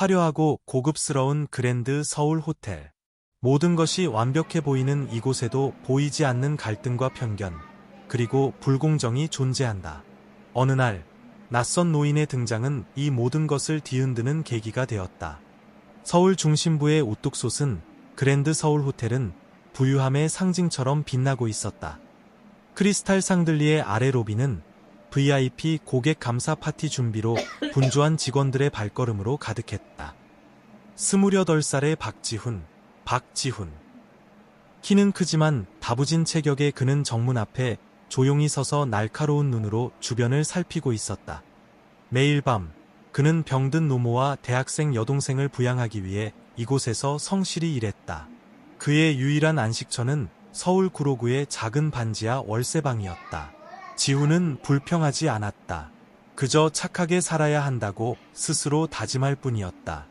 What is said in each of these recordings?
화려하고 고급스러운 그랜드 서울 호텔. 모든 것이 완벽해 보이는 이곳에도 보이지 않는 갈등과 편견, 그리고 불공정이 존재한다. 어느 날, 낯선 노인의 등장은 이 모든 것을 뒤흔드는 계기가 되었다. 서울 중심부의 우뚝 솟은 그랜드 서울 호텔은 부유함의 상징처럼 빛나고 있었다. 크리스탈 샹들리에 아래 로비는 VIP 고객 감사 파티 준비로 분주한 직원들의 발걸음으로 가득했다. 28살의 박지훈. 키는 크지만 다부진 체격의 그는 정문 앞에 조용히 서서 날카로운 눈으로 주변을 살피고 있었다. 매일 밤 그는 병든 노모와 대학생 여동생을 부양하기 위해 이곳에서 성실히 일했다. 그의 유일한 안식처는 서울 구로구의 작은 반지하 월세방이었다. 지훈은 불평하지 않았다. 그저 착하게 살아야 한다고 스스로 다짐할 뿐이었다.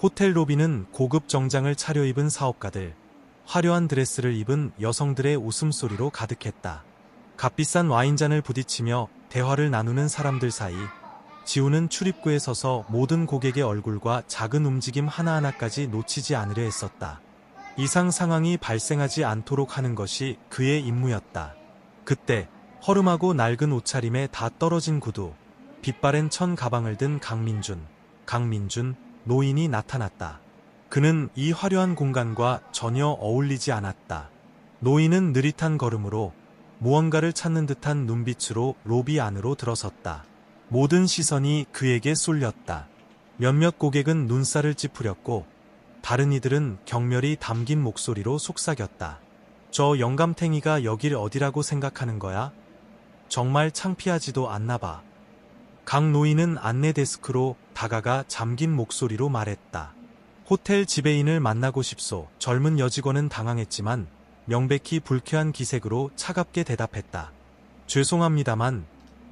호텔 로비는 고급 정장을 차려입은 사업가들, 화려한 드레스를 입은 여성들의 웃음소리로 가득했다. 값비싼 와인잔을 부딪히며 대화를 나누는 사람들 사이, 지훈은 출입구에 서서 모든 고객의 얼굴과 작은 움직임 하나하나까지 놓치지 않으려 했었다. 이상 상황이 발생하지 않도록 하는 것이 그의 임무였다. 그때 허름하고 낡은 옷차림에 다 떨어진 구두, 빛바랜 천 가방을 든 강민준 노인이 나타났다. 그는 이 화려한 공간과 전혀 어울리지 않았다. 노인은 느릿한 걸음으로 무언가를 찾는 듯한 눈빛으로 로비 안으로 들어섰다. 모든 시선이 그에게 쏠렸다. 몇몇 고객은 눈살을 찌푸렸고 다른 이들은 경멸이 담긴 목소리로 속삭였다. 저 영감탱이가 여길 어디라고 생각하는 거야? 정말 창피하지도 않나 봐. 강 노인은 안내 데스크로 다가가 잠긴 목소리로 말했다. 호텔 지배인을 만나고 싶소. 젊은 여직원은 당황했지만 명백히 불쾌한 기색으로 차갑게 대답했다. 죄송합니다만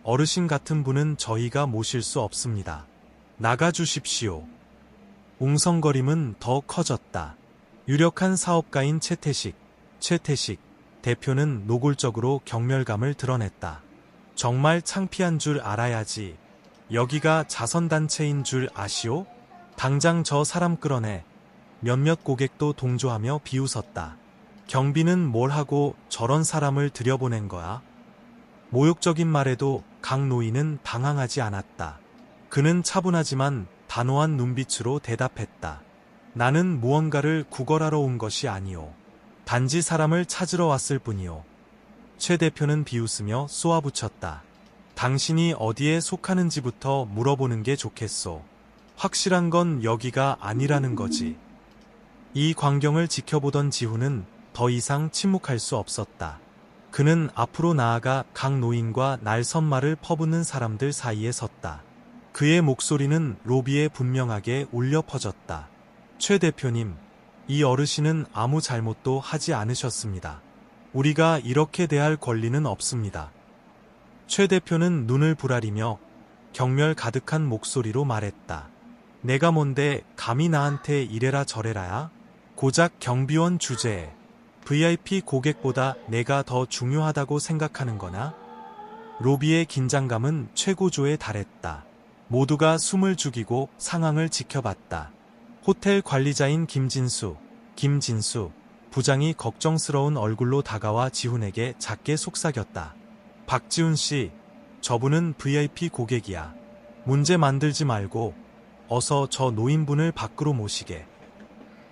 어르신 같은 분은 저희가 모실 수 없습니다. 나가주십시오. 웅성거림은 더 커졌다. 유력한 사업가인 최태식 대표는 노골적으로 경멸감을 드러냈다. 정말 창피한 줄 알아야지. 여기가 자선단체인 줄 아시오? 당장 저 사람 끌어내. 몇몇 고객도 동조하며 비웃었다. 경비는 뭘 하고 저런 사람을 들여보낸 거야? 모욕적인 말에도 강 노인은 당황하지 않았다. 그는 차분하지만 단호한 눈빛으로 대답했다. 나는 무언가를 구걸하러 온 것이 아니오. 단지 사람을 찾으러 왔을 뿐이오. 최 대표는 비웃으며 쏘아붙였다. 당신이 어디에 속하는지부터 물어보는 게 좋겠소. 확실한 건 여기가 아니라는 거지. 이 광경을 지켜보던 지훈은 더 이상 침묵할 수 없었다. 그는 앞으로 나아가 강 노인과 날선말을 퍼붓는 사람들 사이에 섰다. 그의 목소리는 로비에 분명하게 울려 퍼졌다. 최 대표님, 이 어르신은 아무 잘못도 하지 않으셨습니다. 우리가 이렇게 대할 권리는 없습니다. 최 대표는 눈을 부라리며 경멸 가득한 목소리로 말했다. 내가 뭔데 감히 나한테 이래라 저래라야? 고작 경비원 주제에 VIP 고객보다 내가 더 중요하다고 생각하는 거나? 로비의 긴장감은 최고조에 달했다. 모두가 숨을 죽이고 상황을 지켜봤다. 호텔 관리자인 김진수 부장이 걱정스러운 얼굴로 다가와 지훈에게 작게 속삭였다. 박지훈 씨, 저분은 VIP 고객이야. 문제 만들지 말고 어서 저 노인분을 밖으로 모시게.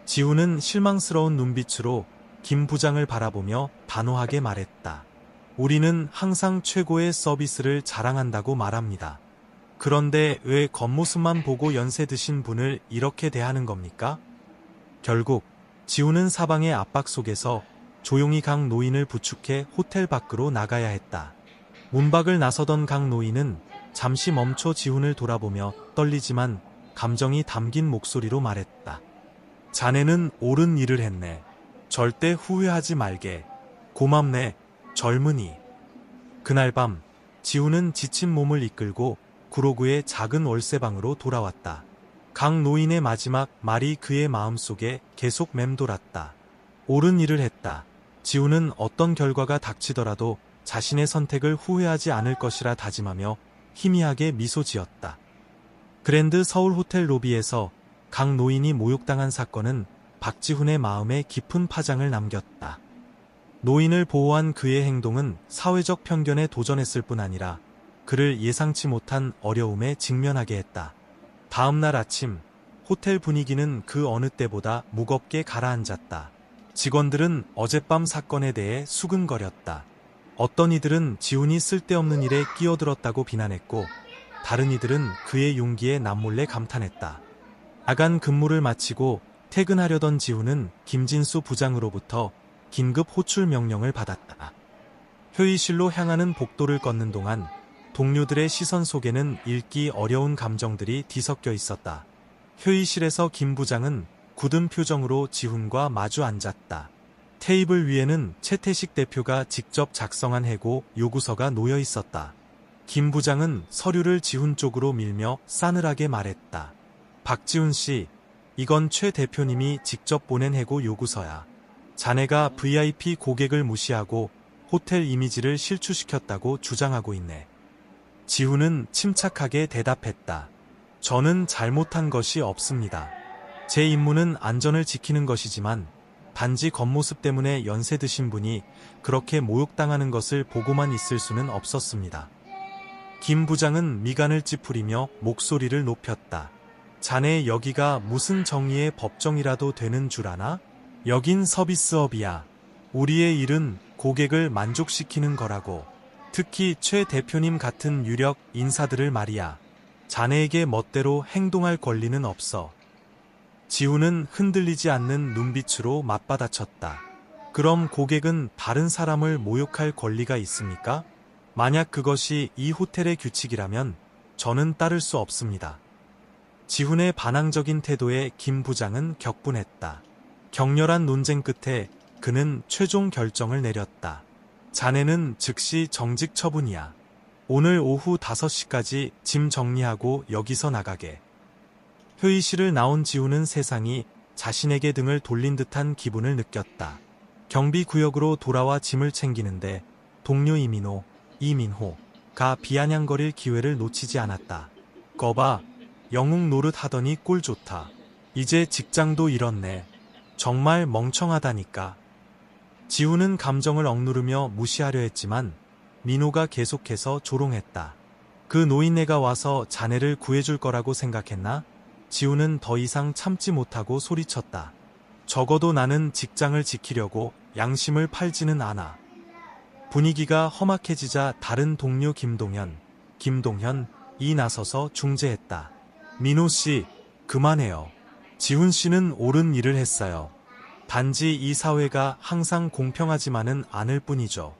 지훈은 실망스러운 눈빛으로 김 부장을 바라보며 단호하게 말했다. 우리는 항상 최고의 서비스를 자랑한다고 말합니다. 그런데 왜 겉모습만 보고 연세 드신 분을 이렇게 대하는 겁니까? 결국 지훈은 사방의 압박 속에서 조용히 강 노인을 부축해 호텔 밖으로 나가야 했다. 문 밖을 나서던 강 노인은 잠시 멈춰 지훈을 돌아보며 떨리지만 감정이 담긴 목소리로 말했다. 자네는 옳은 일을 했네. 절대 후회하지 말게. 고맙네, 젊은이. 그날 밤 지훈은 지친 몸을 이끌고 구로구의 작은 월세방으로 돌아왔다. 강 노인의 마지막 말이 그의 마음속에 계속 맴돌았다. 옳은 일을 했다. 지훈은 어떤 결과가 닥치더라도 자신의 선택을 후회하지 않을 것이라 다짐하며 희미하게 미소 지었다. 그랜드 서울 호텔 로비에서 강 노인이 모욕당한 사건은 박지훈의 마음에 깊은 파장을 남겼다. 노인을 보호한 그의 행동은 사회적 편견에 도전했을 뿐 아니라 그를 예상치 못한 어려움에 직면하게 했다. 다음 날 아침, 호텔 분위기는 그 어느 때보다 무겁게 가라앉았다. 직원들은 어젯밤 사건에 대해 수근거렸다. 어떤 이들은 지훈이 쓸데없는 일에 끼어들었다고 비난했고, 다른 이들은 그의 용기에 남몰래 감탄했다. 야간 근무를 마치고 퇴근하려던 지훈은 김진수 부장으로부터 긴급 호출 명령을 받았다. 회의실로 향하는 복도를 걷는 동안 동료들의 시선 속에는 읽기 어려운 감정들이 뒤섞여 있었다. 회의실에서 김 부장은 굳은 표정으로 지훈과 마주 앉았다. 테이블 위에는 최태식 대표가 직접 작성한 해고 요구서가 놓여 있었다. 김 부장은 서류를 지훈 쪽으로 밀며 싸늘하게 말했다. 박지훈 씨, 이건 최 대표님이 직접 보낸 해고 요구서야. 자네가 VIP 고객을 무시하고 호텔 이미지를 실추시켰다고 주장하고 있네. 지훈은 침착하게 대답했다. 저는 잘못한 것이 없습니다. 제 임무는 안전을 지키는 것이지만 단지 겉모습 때문에 연세 드신 분이 그렇게 모욕당하는 것을 보고만 있을 수는 없었습니다. 김 부장은 미간을 찌푸리며 목소리를 높였다. 자네 여기가 무슨 정의의 법정이라도 되는 줄 아나? 여긴 서비스업이야. 우리의 일은 고객을 만족시키는 거라고. 특히 최 대표님 같은 유력 인사들을 말이야. 자네에게 멋대로 행동할 권리는 없어. 지훈은 흔들리지 않는 눈빛으로 맞받아쳤다. 그럼 고객은 다른 사람을 모욕할 권리가 있습니까? 만약 그것이 이 호텔의 규칙이라면 저는 따를 수 없습니다. 지훈의 반항적인 태도에 김 부장은 격분했다. 격렬한 논쟁 끝에 그는 최종 결정을 내렸다. 자네는 즉시 정직 처분이야. 오늘 오후 5시까지 짐 정리하고 여기서 나가게. 회의실을 나온 지훈은 세상이 자신에게 등을 돌린 듯한 기분을 느꼈다. 경비구역으로 돌아와 짐을 챙기는데 동료 이민호가 비아냥거릴 기회를 놓치지 않았다. 거봐, 영웅 노릇 하더니 꼴 좋다. 이제 직장도 잃었네. 정말 멍청하다니까. 지훈은 감정을 억누르며 무시하려 했지만 민호가 계속해서 조롱했다. 그 노인네가 와서 자네를 구해줄 거라고 생각했나? 지훈은 더 이상 참지 못하고 소리쳤다. 적어도 나는 직장을 지키려고 양심을 팔지는 않아. 분위기가 험악해지자 다른 동료 김동현이 나서서 중재했다. 민호 씨, 그만해요. 지훈 씨는 옳은 일을 했어요. 단지 이 사회가 항상 공평하지만은 않을 뿐이죠.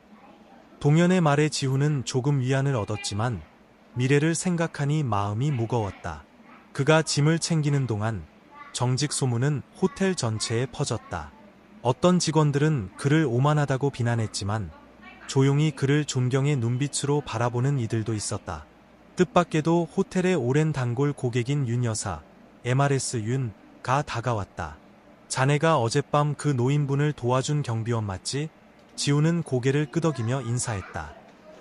동현의 말에 지훈은 조금 위안을 얻었지만 미래를 생각하니 마음이 무거웠다. 그가 짐을 챙기는 동안 정직 소문은 호텔 전체에 퍼졌다. 어떤 직원들은 그를 오만하다고 비난했지만 조용히 그를 존경의 눈빛으로 바라보는 이들도 있었다. 뜻밖에도 호텔의 오랜 단골 고객인 윤 여사, MRS 윤가 다가왔다. 자네가 어젯밤 그 노인분을 도와준 경비원 맞지? 지훈은 고개를 끄덕이며 인사했다.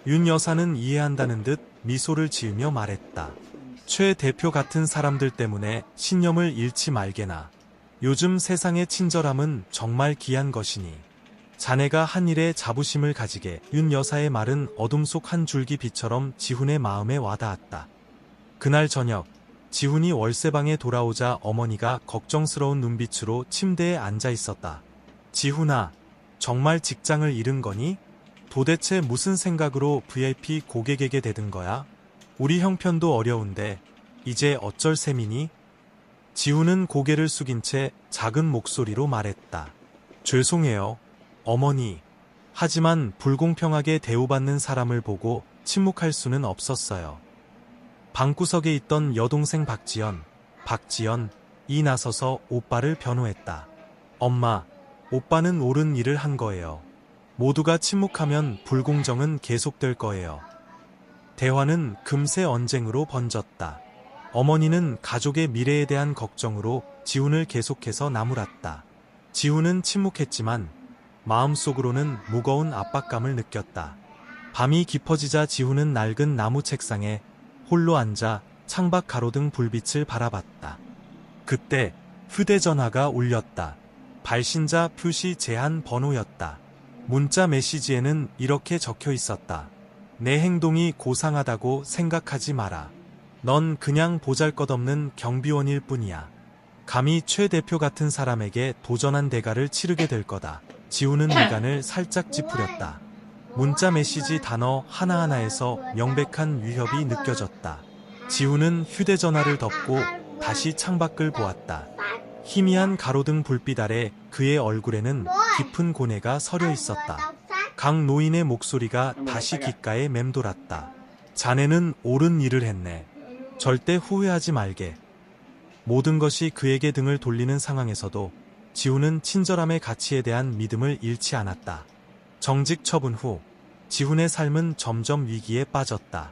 윤 여사는 이해한다는 듯 미소를 지으며 말했다. 최 대표 같은 사람들 때문에 신념을 잃지 말게나. 요즘 세상의 친절함은 정말 귀한 것이니. 자네가 한 일에 자부심을 가지게. 윤 여사의 말은 어둠 속 한 줄기 빛처럼 지훈의 마음에 와닿았다. 그날 저녁, 지훈이 월세방에 돌아오자 어머니가 걱정스러운 눈빛으로 침대에 앉아 있었다. 지훈아, 정말 직장을 잃은 거니? 도대체 무슨 생각으로 VIP 고객에게 대든 거야? 우리 형편도 어려운데 이제 어쩔 셈이니? 지훈은 고개를 숙인 채 작은 목소리로 말했다. 죄송해요, 어머니. 하지만 불공평하게 대우받는 사람을 보고 침묵할 수는 없었어요. 방구석에 있던 여동생 박지연이 나서서 오빠를 변호했다. 엄마, 오빠는 옳은 일을 한 거예요. 모두가 침묵하면 불공정은 계속될 거예요. 대화는 금세 언쟁으로 번졌다. 어머니는 가족의 미래에 대한 걱정으로 지훈을 계속해서 나무랐다. 지훈은 침묵했지만 마음속으로는 무거운 압박감을 느꼈다. 밤이 깊어지자 지훈은 낡은 나무 책상에 홀로 앉아 창밖 가로등 불빛을 바라봤다. 그때 휴대전화가 울렸다. 발신자 표시 제한 번호였다. 문자 메시지에는 이렇게 적혀 있었다. 내 행동이 고상하다고 생각하지 마라. 넌 그냥 보잘것없는 경비원일 뿐이야. 감히 최 대표 같은 사람에게 도전한 대가를 치르게 될 거다. 지우는 미간을 살짝 찌푸렸다. 문자 메시지 단어 하나하나에서 명백한 위협이 느껴졌다. 지우는 휴대전화를 덮고 다시 창밖을 보았다. 희미한 가로등 불빛 아래 그의 얼굴에는 깊은 고뇌가 서려 있었다. 강 노인의 목소리가 다시 귓가에 맴돌았다. 자네는 옳은 일을 했네. 절대 후회하지 말게. 모든 것이 그에게 등을 돌리는 상황에서도 지훈은 친절함의 가치에 대한 믿음을 잃지 않았다. 정직 처분 후 지훈의 삶은 점점 위기에 빠졌다.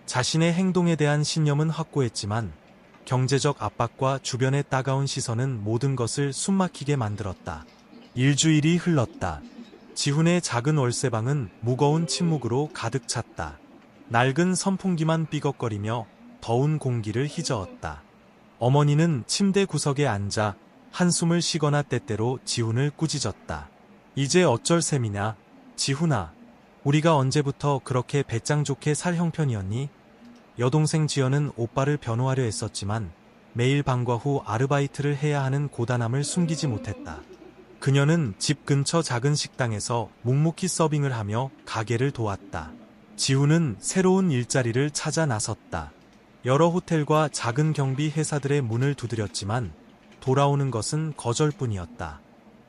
자신의 행동에 대한 신념은 확고했지만 경제적 압박과 주변의 따가운 시선은 모든 것을 숨막히게 만들었다. 일주일이 흘렀다. 지훈의 작은 월세방은 무거운 침묵으로 가득 찼다. 낡은 선풍기만 삐걱거리며 더운 공기를 휘저었다. 어머니는 침대 구석에 앉아 한숨을 쉬거나 때때로 지훈을 꾸짖었다. 이제 어쩔 셈이냐, 지훈아. 우리가 언제부터 그렇게 배짱 좋게 살 형편이었니? 여동생 지연은 오빠를 변호하려 했었지만 매일 방과 후 아르바이트를 해야 하는 고단함을 숨기지 못했다. 그녀는 집 근처 작은 식당에서 묵묵히 서빙을 하며 가게를 도왔다. 지훈은 새로운 일자리를 찾아 나섰다. 여러 호텔과 작은 경비 회사들의 문을 두드렸지만 돌아오는 것은 거절뿐이었다.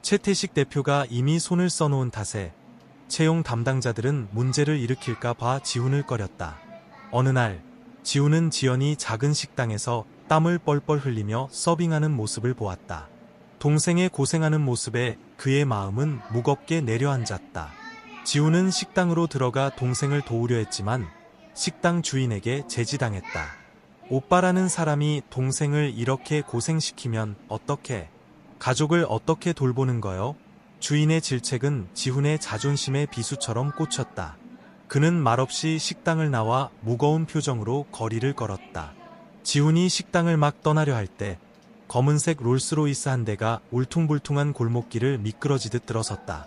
최태식 대표가 이미 손을 써놓은 탓에 채용 담당자들은 문제를 일으킬까 봐 지훈을 꺼렸다. 어느 날 지훈은 지연이 작은 식당에서 땀을 뻘뻘 흘리며 서빙하는 모습을 보았다. 동생의 고생하는 모습에 그의 마음은 무겁게 내려앉았다. 지훈은 식당으로 들어가 동생을 도우려 했지만 식당 주인에게 제지당했다. 오빠라는 사람이 동생을 이렇게 고생시키면 어떻게, 가족을 어떻게 돌보는 거요? 주인의 질책은 지훈의 자존심의 비수처럼 꽂혔다. 그는 말없이 식당을 나와 무거운 표정으로 거리를 걸었다. 지훈이 식당을 막 떠나려 할 때 검은색 롤스로이스 한 대가 울퉁불퉁한 골목길을 미끄러지듯 들어섰다.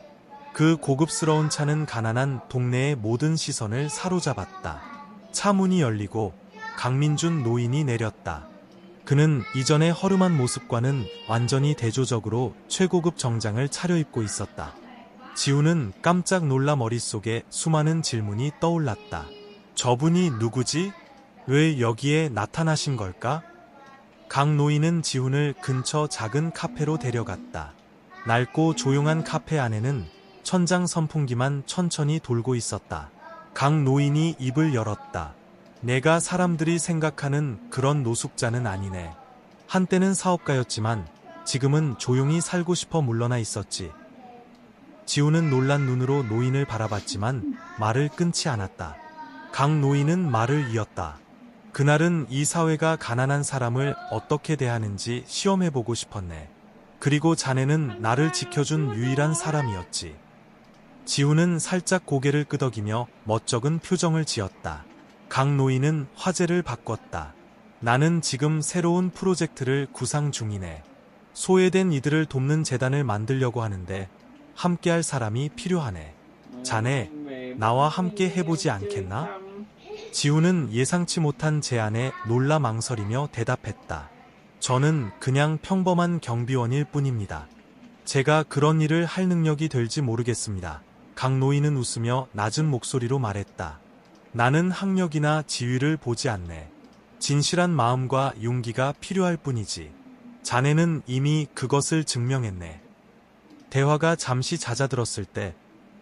그 고급스러운 차는 가난한 동네의 모든 시선을 사로잡았다. 차 문이 열리고 강민준 노인이 내렸다. 그는 이전의 허름한 모습과는 완전히 대조적으로 최고급 정장을 차려입고 있었다. 지훈은 깜짝 놀라 머릿속에 수많은 질문이 떠올랐다. 저분이 누구지? 왜 여기에 나타나신 걸까? 강 노인은 지훈을 근처 작은 카페로 데려갔다. 낡고 조용한 카페 안에는 천장 선풍기만 천천히 돌고 있었다. 강 노인이 입을 열었다. 내가 사람들이 생각하는 그런 노숙자는 아니네. 한때는 사업가였지만 지금은 조용히 살고 싶어 물러나 있었지. 지훈은 놀란 눈으로 노인을 바라봤지만 말을 끊지 않았다. 강 노인은 말을 이었다. 그날은 이 사회가 가난한 사람을 어떻게 대하는지 시험해보고 싶었네. 그리고 자네는 나를 지켜준 유일한 사람이었지. 지훈은 살짝 고개를 끄덕이며 멋쩍은 표정을 지었다. 강 노인은 화제를 바꿨다. 나는 지금 새로운 프로젝트를 구상 중이네. 소외된 이들을 돕는 재단을 만들려고 하는데 함께할 사람이 필요하네. 자네, 나와 함께 해보지 않겠나? 지훈은 예상치 못한 제안에 놀라 망설이며 대답했다. 저는 그냥 평범한 경비원일 뿐입니다. 제가 그런 일을 할 능력이 될지 모르겠습니다. 강 노인은 웃으며 낮은 목소리로 말했다. 나는 학력이나 지위를 보지 않네. 진실한 마음과 용기가 필요할 뿐이지. 자네는 이미 그것을 증명했네. 대화가 잠시 잦아들었을 때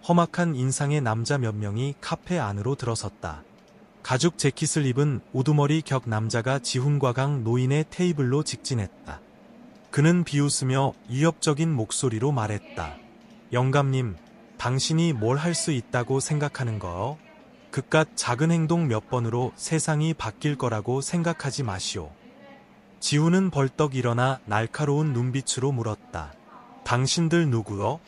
험악한 인상의 남자 몇 명이 카페 안으로 들어섰다. 가죽 재킷을 입은 우두머리 격 남자가 지훈과 강 노인의 테이블로 직진했다. 그는 비웃으며 위협적인 목소리로 말했다. 영감님, 당신이 뭘 할 수 있다고 생각하는 거요? 그깟 작은 행동 몇 번으로 세상이 바뀔 거라고 생각하지 마시오. 지훈은 벌떡 일어나 날카로운 눈빛으로 물었다. 당신들 누구요?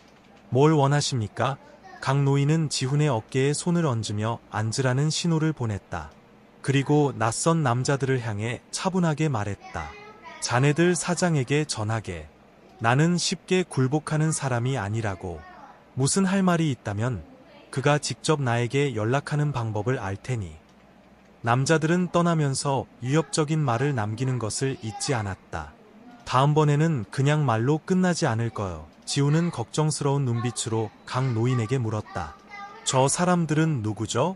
뭘 원하십니까? 강 노인은 지훈의 어깨에 손을 얹으며 앉으라는 신호를 보냈다. 그리고 낯선 남자들을 향해 차분하게 말했다. 자네들 사장에게 전하게. 나는 쉽게 굴복하는 사람이 아니라고. 무슨 할 말이 있다면 그가 직접 나에게 연락하는 방법을 알 테니. 남자들은 떠나면서 위협적인 말을 남기는 것을 잊지 않았다. 다음번에는 그냥 말로 끝나지 않을 거요. 지우는 걱정스러운 눈빛으로 강 노인에게 물었다. 저 사람들은 누구죠?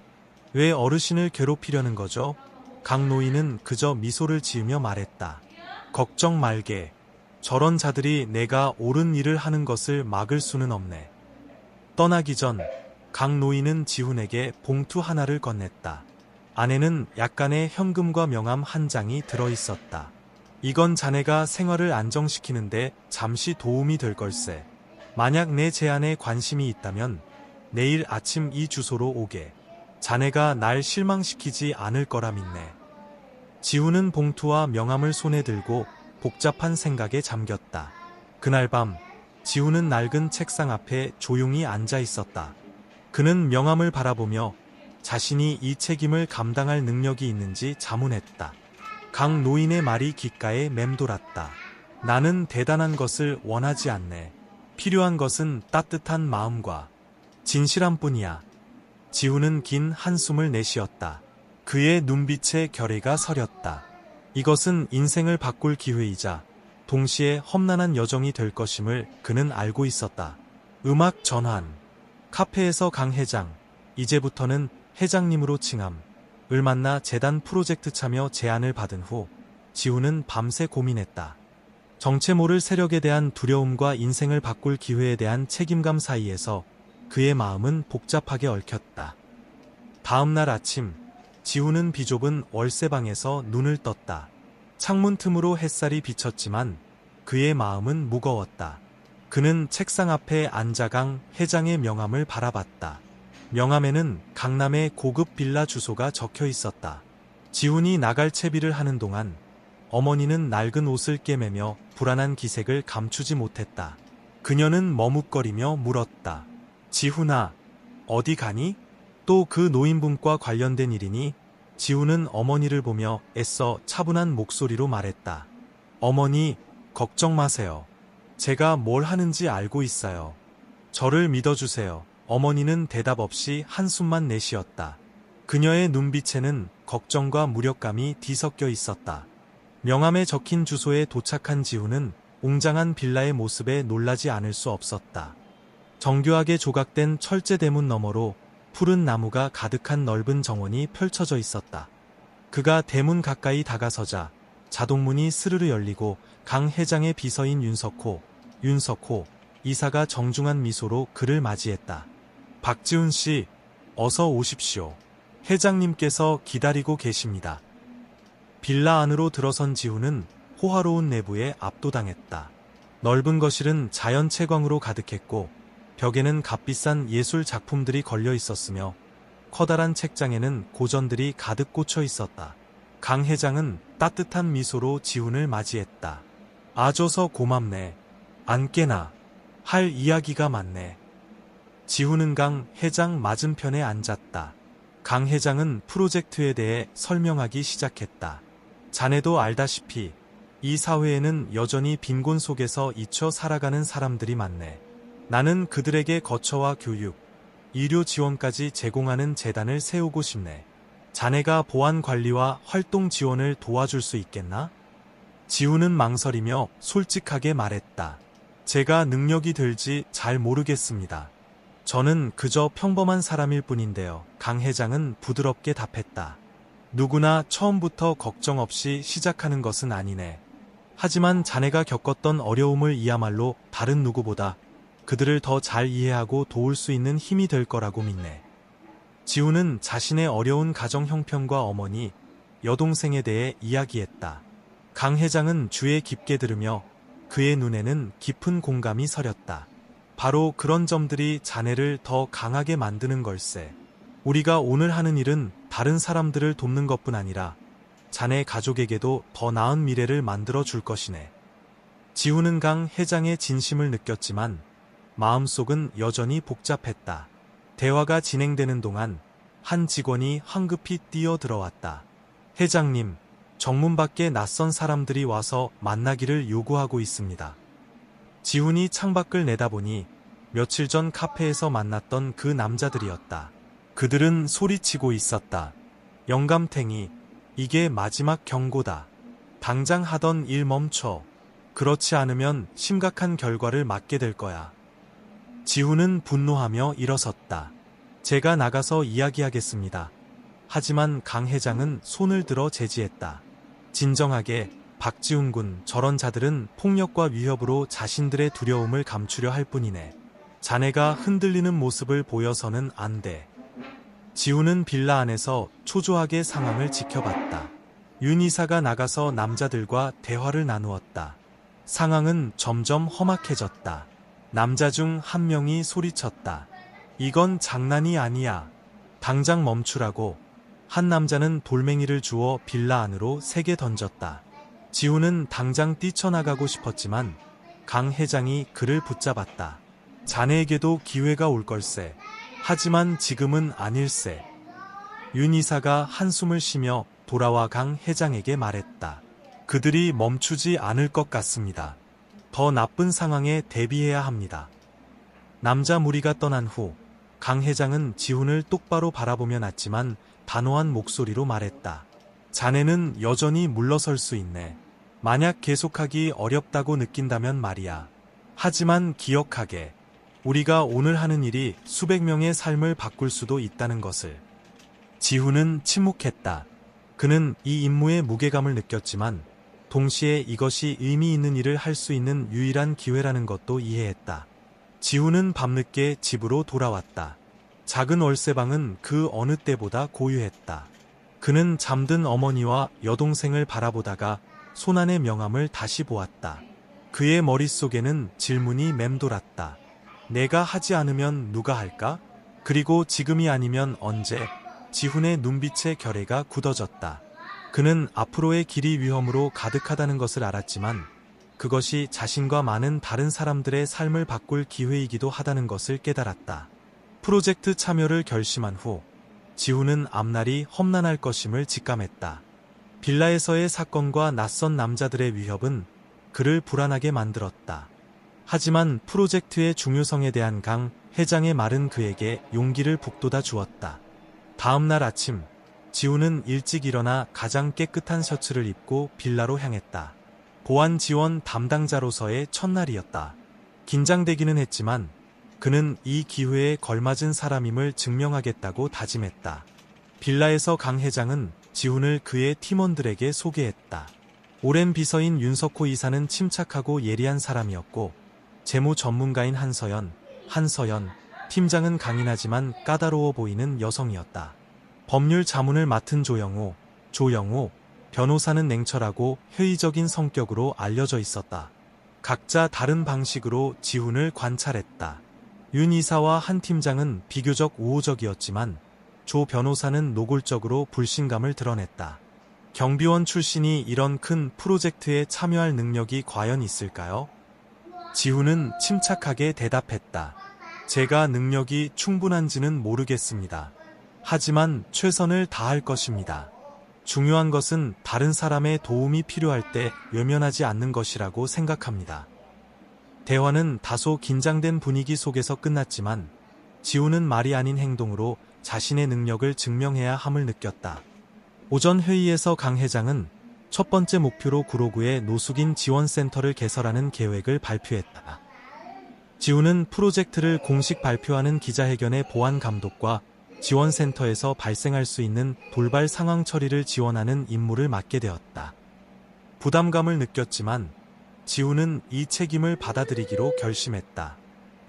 왜 어르신을 괴롭히려는 거죠? 강 노인은 그저 미소를 지으며 말했다. 걱정 말게. 저런 자들이 내가 옳은 일을 하는 것을 막을 수는 없네. 떠나기 전 강 노인은 지훈에게 봉투 하나를 건넸다. 안에는 약간의 현금과 명함 한 장이 들어있었다. 이건 자네가 생활을 안정시키는데 잠시 도움이 될 걸세. 만약 내 제안에 관심이 있다면 내일 아침 이 주소로 오게. 자네가 날 실망시키지 않을 거라 믿네. 지훈은 봉투와 명함을 손에 들고 복잡한 생각에 잠겼다. 그날 밤 지훈은 낡은 책상 앞에 조용히 앉아 있었다. 그는 명함을 바라보며 자신이 이 책임을 감당할 능력이 있는지 자문했다. 강 노인의 말이 귓가에 맴돌았다. 나는 대단한 것을 원하지 않네. 필요한 것은 따뜻한 마음과 진실함뿐이야. 지훈은 긴 한숨을 내쉬었다. 그의 눈빛에 결의가 서렸다. 이것은 인생을 바꿀 기회이자 동시에 험난한 여정이 될 것임을 그는 알고 있었다. 음악 전환. 카페에서 강 회장, 이제부터는 회장님으로 칭함을 만나 재단 프로젝트 참여 제안을 받은 후 지훈은 밤새 고민했다. 정체 모를 세력에 대한 두려움과 인생을 바꿀 기회에 대한 책임감 사이에서 그의 마음은 복잡하게 얽혔다. 다음 날 아침, 지훈은 비좁은 월세방에서 눈을 떴다. 창문 틈으로 햇살이 비쳤지만 그의 마음은 무거웠다. 그는 책상 앞에 앉아 강 회장의 명함을 바라봤다. 명함에는 강남의 고급 빌라 주소가 적혀 있었다. 지훈이 나갈 채비를 하는 동안 어머니는 낡은 옷을 꿰매며 불안한 기색을 감추지 못했다. 그녀는 머뭇거리며 물었다. 지훈아, 어디 가니? 또 그 노인분과 관련된 일이니? 지훈은 어머니를 보며 애써 차분한 목소리로 말했다. 어머니, 걱정 마세요. 제가 뭘 하는지 알고 있어요. 저를 믿어주세요. 어머니는 대답 없이 한숨만 내쉬었다. 그녀의 눈빛에는 걱정과 무력감이 뒤섞여 있었다. 명함에 적힌 주소에 도착한 지훈은 웅장한 빌라의 모습에 놀라지 않을 수 없었다. 정교하게 조각된 철제 대문 너머로 푸른 나무가 가득한 넓은 정원이 펼쳐져 있었다. 그가 대문 가까이 다가서자 자동문이 스르르 열리고 강 회장의 비서인 윤석호 이사가 정중한 미소로 그를 맞이했다. 박지훈 씨, 어서 오십시오. 회장님께서 기다리고 계십니다. 빌라 안으로 들어선 지훈은 호화로운 내부에 압도당했다. 넓은 거실은 자연 채광으로 가득했고 벽에는 값비싼 예술 작품들이 걸려 있었으며 커다란 책장에는 고전들이 가득 꽂혀 있었다. 강 회장은 따뜻한 미소로 지훈을 맞이했다. 아줘서 고맙네. 앉게나. 할 이야기가 많네. 지훈은 강 회장 맞은편에 앉았다. 강 회장은 프로젝트에 대해 설명하기 시작했다. 자네도 알다시피 이 사회에는 여전히 빈곤 속에서 잊혀 살아가는 사람들이 많네. 나는 그들에게 거처와 교육, 의료 지원까지 제공하는 재단을 세우고 싶네. 자네가 보안 관리와 활동 지원을 도와줄 수 있겠나? 지훈은 망설이며 솔직하게 말했다. 제가 능력이 될지 잘 모르겠습니다. 저는 그저 평범한 사람일 뿐인데요. 강 회장은 부드럽게 답했다. 누구나 처음부터 걱정 없이 시작하는 것은 아니네. 하지만 자네가 겪었던 어려움을 이야말로 다른 누구보다 그들을 더 잘 이해하고 도울 수 있는 힘이 될 거라고 믿네. 지훈은 자신의 어려운 가정 형편과 어머니, 여동생에 대해 이야기했다. 강 회장은 주에 깊게 들으며 그의 눈에는 깊은 공감이 서렸다. 바로 그런 점들이 자네를 더 강하게 만드는 걸세. 우리가 오늘 하는 일은 다른 사람들을 돕는 것뿐 아니라 자네 가족에게도 더 나은 미래를 만들어 줄 것이네. 지훈은 강 회장의 진심을 느꼈지만 마음속은 여전히 복잡했다. 대화가 진행되는 동안 한 직원이 황급히 뛰어 들어왔다. 회장님, 정문 밖에 낯선 사람들이 와서 만나기를 요구하고 있습니다. 지훈이 창밖을 내다보니 며칠 전 카페에서 만났던 그 남자들이었다. 그들은 소리치고 있었다. 영감탱이, 이게 마지막 경고다. 당장 하던 일 멈춰. 그렇지 않으면 심각한 결과를 맞게 될 거야. 지훈은 분노하며 일어섰다. 제가 나가서 이야기하겠습니다. 하지만 강 회장은 손을 들어 제지했다. 진정하게, 박지훈 군, 저런 자들은 폭력과 위협으로 자신들의 두려움을 감추려 할 뿐이네. 자네가 흔들리는 모습을 보여서는 안 돼. 지훈은 빌라 안에서 초조하게 상황을 지켜봤다. 윤 이사가 나가서 남자들과 대화를 나누었다. 상황은 점점 험악해졌다. 남자 중 한 명이 소리쳤다. 이건 장난이 아니야. 당장 멈추라고. 한 남자는 돌멩이를 주워 빌라 안으로 세게 던졌다. 지훈은 당장 뛰쳐나가고 싶었지만 강 회장이 그를 붙잡았다. 자네에게도 기회가 올 걸세. 하지만 지금은 아닐세. 윤 이사가 한숨을 쉬며 돌아와 강 회장에게 말했다. 그들이 멈추지 않을 것 같습니다. 더 나쁜 상황에 대비해야 합니다. 남자 무리가 떠난 후 강 회장은 지훈을 똑바로 바라보며 났지만 단호한 목소리로 말했다. 자네는 여전히 물러설 수 있네. 만약 계속하기 어렵다고 느낀다면 말이야. 하지만 기억하게. 우리가 오늘 하는 일이 수백 명의 삶을 바꿀 수도 있다는 것을. 지훈은 침묵했다. 그는 이 임무의 무게감을 느꼈지만 동시에 이것이 의미 있는 일을 할 수 있는 유일한 기회라는 것도 이해했다. 지훈은 밤늦게 집으로 돌아왔다. 작은 월세방은 그 어느 때보다 고요했다. 그는 잠든 어머니와 여동생을 바라보다가 손안의 명함을 다시 보았다. 그의 머릿속에는 질문이 맴돌았다. 내가 하지 않으면 누가 할까? 그리고 지금이 아니면 언제? 지훈의 눈빛의 결의가 굳어졌다. 그는 앞으로의 길이 위험으로 가득하다는 것을 알았지만 그것이 자신과 많은 다른 사람들의 삶을 바꿀 기회이기도 하다는 것을 깨달았다. 프로젝트 참여를 결심한 후 지훈은 앞날이 험난할 것임을 직감했다. 빌라에서의 사건과 낯선 남자들의 위협은 그를 불안하게 만들었다. 하지만 프로젝트의 중요성에 대한 강 회장의 말은 그에게 용기를 북돋아 주었다. 다음 날 아침, 지훈은 일찍 일어나 가장 깨끗한 셔츠를 입고 빌라로 향했다. 보안 지원 담당자로서의 첫날이었다. 긴장되기는 했지만 그는 이 기회에 걸맞은 사람임을 증명하겠다고 다짐했다. 빌라에서 강 회장은 지훈을 그의 팀원들에게 소개했다. 오랜 비서인 윤석호 이사는 침착하고 예리한 사람이었고 재무 전문가인 한서연 팀장은 강인하지만 까다로워 보이는 여성이었다. 법률 자문을 맡은 조영호 변호사는 냉철하고 회의적인 성격으로 알려져 있었다. 각자 다른 방식으로 지훈을 관찰했다. 윤 이사와 한 팀장은 비교적 우호적이었지만 조 변호사는 노골적으로 불신감을 드러냈다. 경비원 출신이 이런 큰 프로젝트에 참여할 능력이 과연 있을까요? 지훈은 침착하게 대답했다. 제가 능력이 충분한지는 모르겠습니다. 하지만 최선을 다할 것입니다. 중요한 것은 다른 사람의 도움이 필요할 때 외면하지 않는 것이라고 생각합니다. 대화는 다소 긴장된 분위기 속에서 끝났지만 지훈은 말이 아닌 행동으로 자신의 능력을 증명해야 함을 느꼈다. 오전 회의에서 강 회장은 첫 번째 목표로 구로구에 노숙인 지원센터를 개설하는 계획을 발표했다. 지훈은 프로젝트를 공식 발표하는 기자회견의 보안 감독과 지원센터에서 발생할 수 있는 돌발 상황 처리를 지원하는 임무를 맡게 되었다. 부담감을 느꼈지만 지훈은 이 책임을 받아들이기로 결심했다.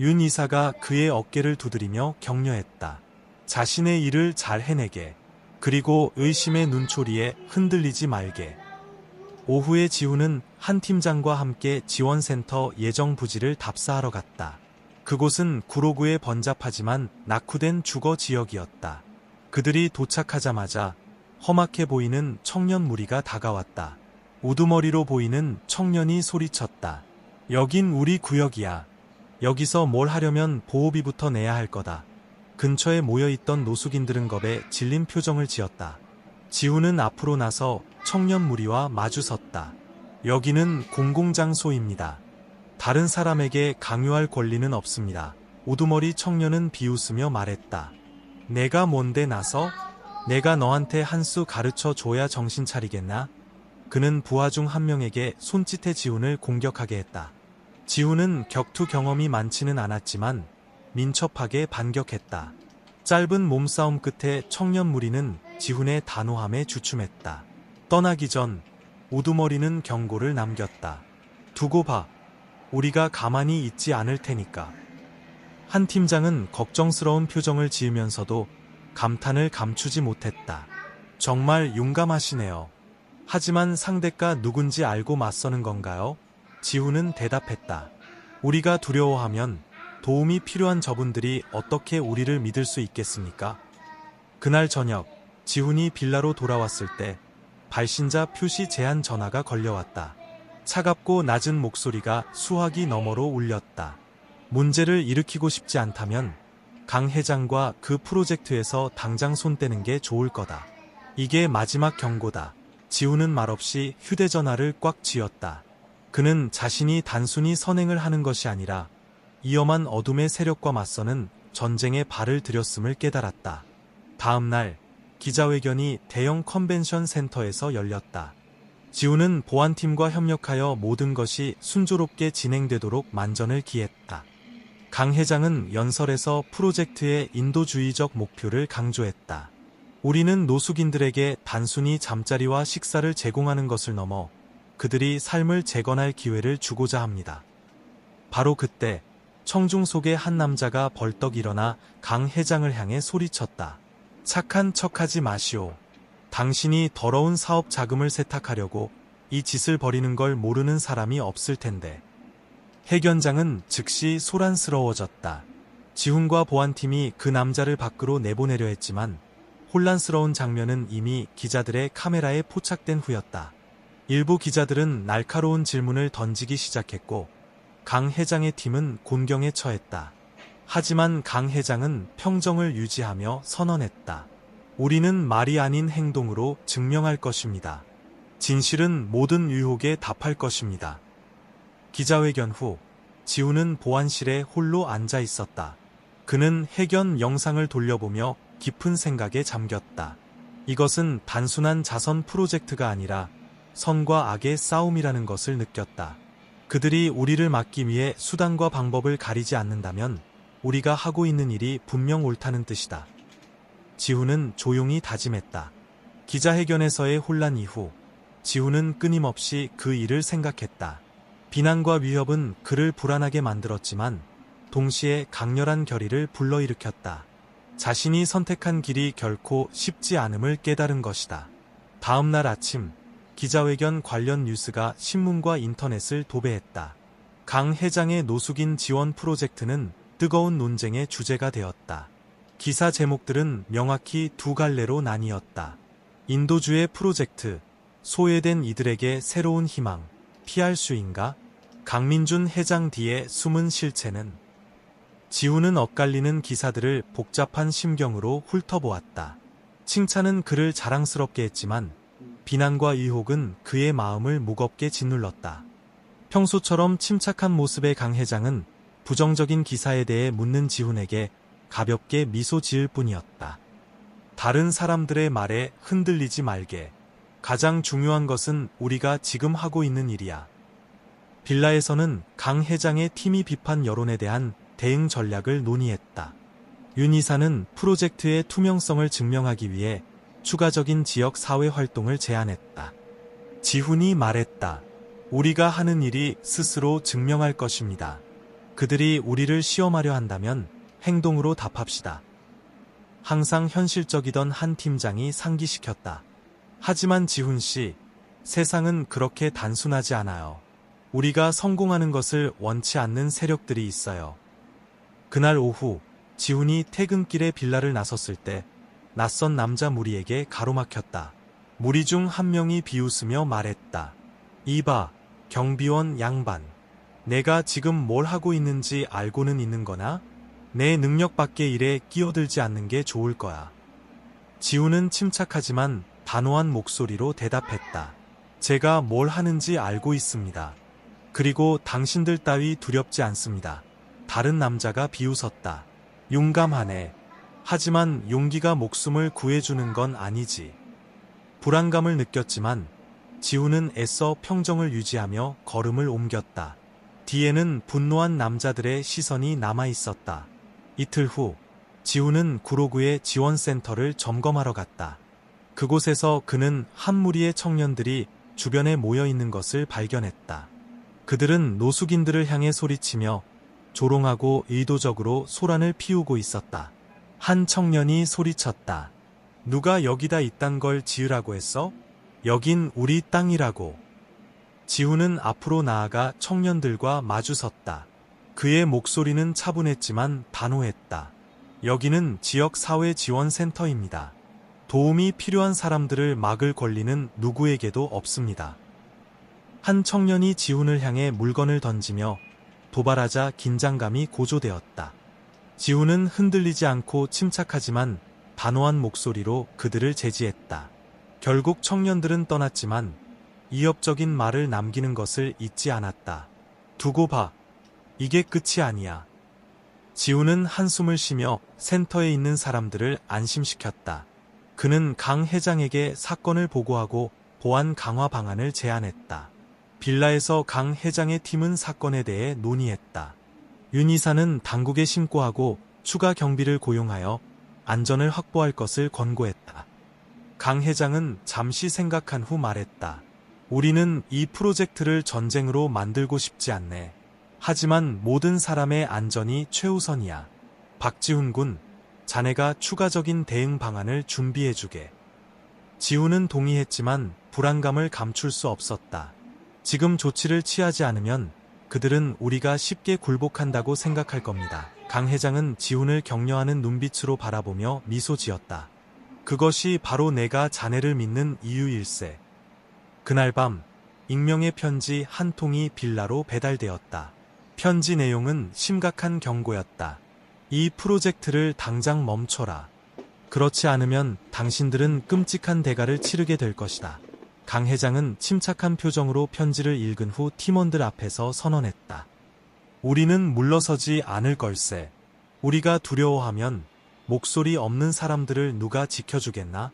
윤 이사가 그의 어깨를 두드리며 격려했다. 자신의 일을 잘 해내게. 그리고 의심의 눈초리에 흔들리지 말게. 오후에 지훈은 한 팀장과 함께 지원센터 예정 부지를 답사하러 갔다. 그곳은 구로구의 번잡하지만 낙후된 주거 지역이었다. 그들이 도착하자마자 험악해 보이는 청년 무리가 다가왔다. 우두머리로 보이는 청년이 소리쳤다. 여긴 우리 구역이야. 여기서 뭘 하려면 보호비부터 내야 할 거다. 근처에 모여있던 노숙인들은 겁에 질린 표정을 지었다. 지훈은 앞으로 나서 청년 무리와 마주섰다. 여기는 공공장소입니다. 다른 사람에게 강요할 권리는 없습니다. 우두머리 청년은 비웃으며 말했다. 내가 뭔데 나서? 내가 너한테 한 수 가르쳐 줘야 정신 차리겠나? 그는 부하 중 한 명에게 손짓해 지훈을 공격하게 했다. 지훈은 격투 경험이 많지는 않았지만 민첩하게 반격했다. 짧은 몸싸움 끝에 청년 무리는 지훈의 단호함에 주춤했다. 떠나기 전 우두머리는 경고를 남겼다. 두고 봐. 우리가 가만히 있지 않을 테니까. 한 팀장은 걱정스러운 표정을 지으면서도 감탄을 감추지 못했다. 정말 용감하시네요. 하지만 상대가 누군지 알고 맞서는 건가요? 지훈은 대답했다. 우리가 두려워하면 도움이 필요한 저분들이 어떻게 우리를 믿을 수 있겠습니까? 그날 저녁, 지훈이 빌라로 돌아왔을 때 발신자 표시 제한 전화가 걸려왔다. 차갑고 낮은 목소리가 수화기 너머로 울렸다. 문제를 일으키고 싶지 않다면 강 회장과 그 프로젝트에서 당장 손 떼는 게 좋을 거다. 이게 마지막 경고다. 지훈은 말없이 휴대전화를 꽉 쥐었다. 그는 자신이 단순히 선행을 하는 것이 아니라 위험한 어둠의 세력과 맞서는 전쟁에 발을 들였음을 깨달았다. 다음 날 기자회견이 대형 컨벤션 센터에서 열렸다. 지훈은 보안팀과 협력하여 모든 것이 순조롭게 진행되도록 만전을 기했다. 강 회장은 연설에서 프로젝트의 인도주의적 목표를 강조했다. 우리는 노숙인들에게 단순히 잠자리와 식사를 제공하는 것을 넘어 그들이 삶을 재건할 기회를 주고자 합니다. 바로 그때 청중 속의 한 남자가 벌떡 일어나 강 회장을 향해 소리쳤다. 착한 척하지 마시오. 당신이 더러운 사업 자금을 세탁하려고 이 짓을 벌이는 걸 모르는 사람이 없을 텐데. 해견장은 즉시 소란스러워졌다. 지훈과 보안팀이 그 남자를 밖으로 내보내려 했지만 혼란스러운 장면은 이미 기자들의 카메라에 포착된 후였다. 일부 기자들은 날카로운 질문을 던지기 시작했고 강 회장의 팀은 곤경에 처했다. 하지만 강 회장은 평정을 유지하며 선언했다. 우리는 말이 아닌 행동으로 증명할 것입니다. 진실은 모든 유혹에 답할 것입니다. 기자회견 후 지훈은 보안실에 홀로 앉아 있었다. 그는 해견 영상을 돌려보며 깊은 생각에 잠겼다. 이것은 단순한 자선 프로젝트가 아니라 선과 악의 싸움이라는 것을 느꼈다. 그들이 우리를 막기 위해 수단과 방법을 가리지 않는다면 우리가 하고 있는 일이 분명 옳다는 뜻이다. 지훈은 조용히 다짐했다. 기자회견에서의 혼란 이후 지훈은 끊임없이 그 일을 생각했다. 비난과 위협은 그를 불안하게 만들었지만 동시에 강렬한 결의를 불러일으켰다. 자신이 선택한 길이 결코 쉽지 않음을 깨달은 것이다. 다음 날 아침 기자회견 관련 뉴스가 신문과 인터넷을 도배했다. 강 회장의 노숙인 지원 프로젝트는 뜨거운 논쟁의 주제가 되었다. 기사 제목들은 명확히 두 갈래로 나뉘었다. 인도주의 프로젝트, 소외된 이들에게 새로운 희망, 피할 수인가? 강민준 회장 뒤의 숨은 실체는? 지훈은 엇갈리는 기사들을 복잡한 심경으로 훑어보았다. 칭찬은 그를 자랑스럽게 했지만 비난과 의혹은 그의 마음을 무겁게 짓눌렀다. 평소처럼 침착한 모습의 강 회장은 부정적인 기사에 대해 묻는 지훈에게 가볍게 미소 지을 뿐이었다. 다른 사람들의 말에 흔들리지 말게. 가장 중요한 것은 우리가 지금 하고 있는 일이야. 빌라에서는 강 회장의 팀이 비판 여론에 대한 대응 전략을 논의했다. 윤 이사는 프로젝트의 투명성을 증명하기 위해 추가적인 지역 사회 활동을 제안했다. 지훈이 말했다. 우리가 하는 일이 스스로 증명할 것입니다. 그들이 우리를 시험하려 한다면 행동으로 답합시다. 항상 현실적이던 한 팀장이 상기시켰다. 하지만 지훈 씨, 세상은 그렇게 단순하지 않아요. 우리가 성공하는 것을 원치 않는 세력들이 있어요. 그날 오후 지훈이 퇴근길에 빌라를 나섰을 때 낯선 남자 무리에게 가로막혔다. 무리 중 한 명이 비웃으며 말했다. 이봐, 경비원 양반. 내가 지금 뭘 하고 있는지 알고는 있는 거나? 내 능력 밖의 일에 끼어들지 않는 게 좋을 거야. 지훈은 침착하지만 단호한 목소리로 대답했다. 제가 뭘 하는지 알고 있습니다. 그리고 당신들 따위 두렵지 않습니다. 다른 남자가 비웃었다. 용감하네. 하지만 용기가 목숨을 구해주는 건 아니지. 불안감을 느꼈지만 지훈은 애써 평정을 유지하며 걸음을 옮겼다. 뒤에는 분노한 남자들의 시선이 남아 있었다. 이틀 후 지훈은 구로구의 지원센터를 점검하러 갔다. 그곳에서 그는 한 무리의 청년들이 주변에 모여 있는 것을 발견했다. 그들은 노숙인들을 향해 소리치며 조롱하고 의도적으로 소란을 피우고 있었다. 한 청년이 소리쳤다. 누가 여기다 이딴 걸 지으라고 했어? 여긴 우리 땅이라고. 지훈은 앞으로 나아가 청년들과 마주섰다. 그의 목소리는 차분했지만 단호했다. 여기는 지역사회지원센터입니다. 도움이 필요한 사람들을 막을 권리는 누구에게도 없습니다. 한 청년이 지훈을 향해 물건을 던지며 도발하자 긴장감이 고조되었다. 지훈은 흔들리지 않고 침착하지만 단호한 목소리로 그들을 제지했다. 결국 청년들은 떠났지만 이협적인 말을 남기는 것을 잊지 않았다. 두고 봐. 이게 끝이 아니야. 지훈은 한숨을 쉬며 센터에 있는 사람들을 안심시켰다. 그는 강 회장에게 사건을 보고하고 보안 강화 방안을 제안했다. 빌라에서 강 회장의 팀은 사건에 대해 논의했다. 윤 이사는 당국에 신고하고 추가 경비를 고용하여 안전을 확보할 것을 권고했다. 강 회장은 잠시 생각한 후 말했다. 우리는 이 프로젝트를 전쟁으로 만들고 싶지 않네. 하지만 모든 사람의 안전이 최우선이야. 박지훈 군, 자네가 추가적인 대응 방안을 준비해주게. 지훈은 동의했지만 불안감을 감출 수 없었다. 지금 조치를 취하지 않으면 그들은 우리가 쉽게 굴복한다고 생각할 겁니다. 강 회장은 지훈을 격려하는 눈빛으로 바라보며 미소 지었다. 그것이 바로 내가 자네를 믿는 이유일세. 그날 밤 익명의 편지 한 통이 빌라로 배달되었다. 편지 내용은 심각한 경고였다. 이 프로젝트를 당장 멈춰라. 그렇지 않으면 당신들은 끔찍한 대가를 치르게 될 것이다. 강 회장은 침착한 표정으로 편지를 읽은 후 팀원들 앞에서 선언했다. 우리는 물러서지 않을 걸세. 우리가 두려워하면 목소리 없는 사람들을 누가 지켜주겠나?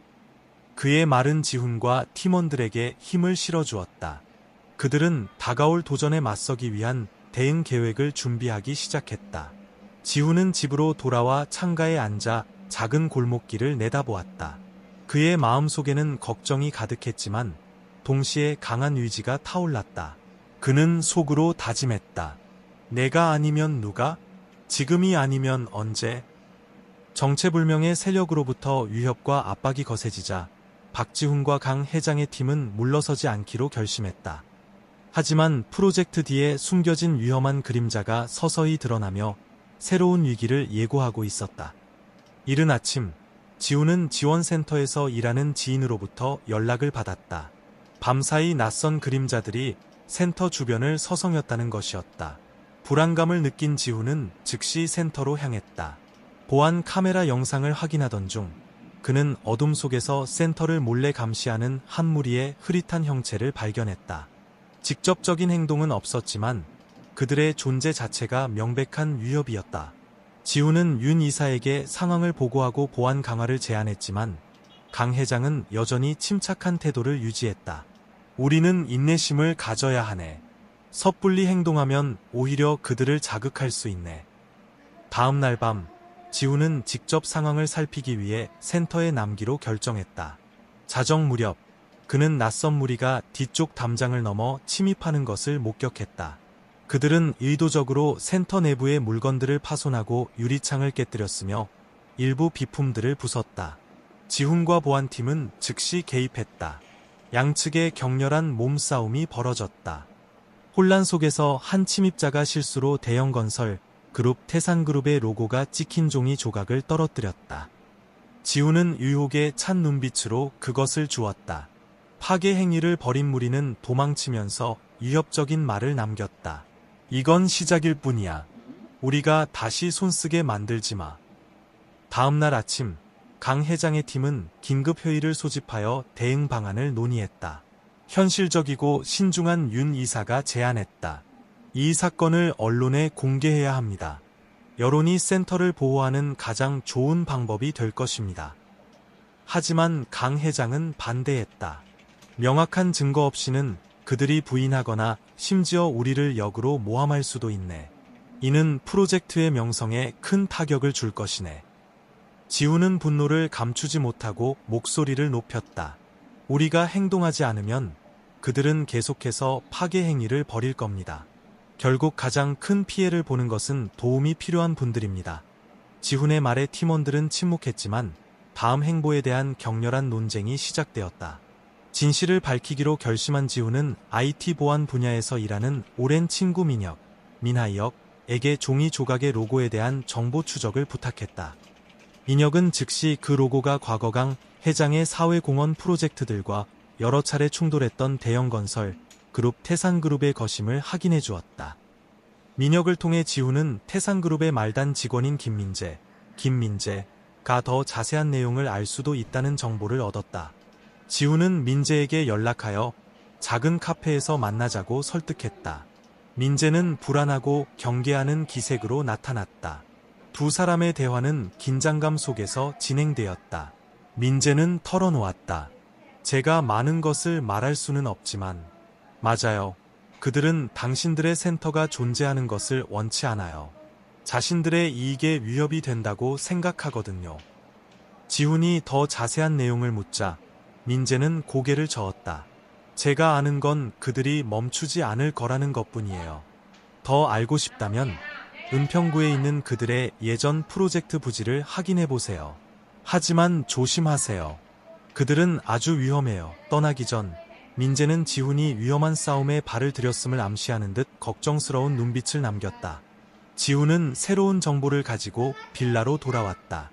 그의 말은 지훈과 팀원들에게 힘을 실어주었다. 그들은 다가올 도전에 맞서기 위한 대응 계획을 준비하기 시작했다. 지훈은 집으로 돌아와 창가에 앉아 작은 골목길을 내다보았다. 그의 마음속에는 걱정이 가득했지만 동시에 강한 의지가 타올랐다. 그는 속으로 다짐했다. 내가 아니면 누가? 지금이 아니면 언제? 정체불명의 세력으로부터 위협과 압박이 거세지자 박지훈과 강 회장의 팀은 물러서지 않기로 결심했다. 하지만 프로젝트 뒤에 숨겨진 위험한 그림자가 서서히 드러나며 새로운 위기를 예고하고 있었다. 이른 아침, 지훈은 지원센터에서 일하는 지인으로부터 연락을 받았다. 밤사이 낯선 그림자들이 센터 주변을 서성였다는 것이었다. 불안감을 느낀 지훈은 즉시 센터로 향했다. 보안 카메라 영상을 확인하던 중 그는 어둠 속에서 센터를 몰래 감시하는 한 무리의 흐릿한 형체를 발견했다. 직접적인 행동은 없었지만 그들의 존재 자체가 명백한 위협이었다. 지훈은 윤 이사에게 상황을 보고하고 보안 강화를 제안했지만 강 회장은 여전히 침착한 태도를 유지했다. 우리는 인내심을 가져야 하네. 섣불리 행동하면 오히려 그들을 자극할 수 있네. 다음 날 밤, 지훈은 직접 상황을 살피기 위해 센터에 남기로 결정했다. 자정 무렵, 그는 낯선 무리가 뒤쪽 담장을 넘어 침입하는 것을 목격했다. 그들은 의도적으로 센터 내부의 물건들을 파손하고 유리창을 깨뜨렸으며 일부 비품들을 부쉈다. 지훈과 보안팀은 즉시 개입했다. 양측의 격렬한 몸싸움이 벌어졌다. 혼란 속에서 한 침입자가 실수로 대형건설 그룹 태산그룹의 로고가 찍힌 종이 조각을 떨어뜨렸다. 지훈은 유혹에 찬 눈빛으로 그것을 주었다. 파괴 행위를 벌인 무리는 도망치면서 위협적인 말을 남겼다. 이건 시작일 뿐이야. 우리가 다시 손쓰게 만들지 마. 다음 날 아침, 강 회장의 팀은 긴급 회의를 소집하여 대응 방안을 논의했다. 현실적이고 신중한 윤 이사가 제안했다. 이 사건을 언론에 공개해야 합니다. 여론이 센터를 보호하는 가장 좋은 방법이 될 것입니다. 하지만 강 회장은 반대했다. 명확한 증거 없이는 그들이 부인하거나 심지어 우리를 역으로 모함할 수도 있네. 이는 프로젝트의 명성에 큰 타격을 줄 것이네. 지훈은 분노를 감추지 못하고 목소리를 높였다. 우리가 행동하지 않으면 그들은 계속해서 파괴 행위를 벌일 겁니다. 결국 가장 큰 피해를 보는 것은 도움이 필요한 분들입니다. 지훈의 말에 팀원들은 침묵했지만 다음 행보에 대한 격렬한 논쟁이 시작되었다. 진실을 밝히기로 결심한 지훈은 IT 보안 분야에서 일하는 오랜 친구 민하이역에게 종이 조각의 로고에 대한 정보 추적을 부탁했다. 민혁은 즉시 그 로고가 과거 강 회장의 사회공헌 프로젝트들과 여러 차례 충돌했던 대형건설 그룹 태산그룹의 거심을 확인해 주었다. 민혁을 통해 지훈은 태산그룹의 말단 직원인 김민재가 더 자세한 내용을 알 수도 있다는 정보를 얻었다. 지훈은 민재에게 연락하여 작은 카페에서 만나자고 설득했다. 민재는 불안하고 경계하는 기색으로 나타났다. 두 사람의 대화는 긴장감 속에서 진행되었다. 민재는 털어놓았다. 제가 많은 것을 말할 수는 없지만 맞아요. 그들은 당신들의 센터가 존재하는 것을 원치 않아요. 자신들의 이익에 위협이 된다고 생각하거든요. 지훈이 더 자세한 내용을 묻자 민재는 고개를 저었다. 제가 아는 건 그들이 멈추지 않을 거라는 것뿐이에요. 더 알고 싶다면 은평구에 있는 그들의 예전 프로젝트 부지를 확인해 보세요. 하지만 조심하세요. 그들은 아주 위험해요. 떠나기 전 민재는 지훈이 위험한 싸움에 발을 들였음을 암시하는 듯 걱정스러운 눈빛을 남겼다. 지훈은 새로운 정보를 가지고 빌라로 돌아왔다.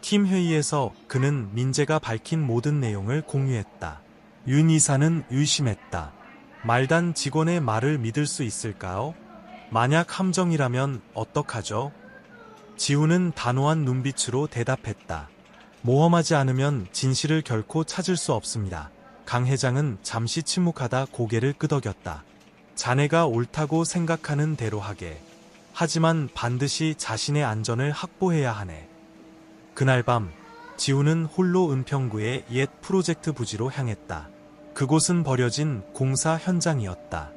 팀 회의에서 그는 민재가 밝힌 모든 내용을 공유했다. 윤 이사는 의심했다. 말단 직원의 말을 믿을 수 있을까요? 만약 함정이라면 어떡하죠? 지훈은 단호한 눈빛으로 대답했다. 모험하지 않으면 진실을 결코 찾을 수 없습니다. 강 회장은 잠시 침묵하다 고개를 끄덕였다. 자네가 옳다고 생각하는 대로 하게. 하지만 반드시 자신의 안전을 확보해야 하네. 그날 밤 지훈은 홀로 은평구의 옛 프로젝트 부지로 향했다. 그곳은 버려진 공사 현장이었다.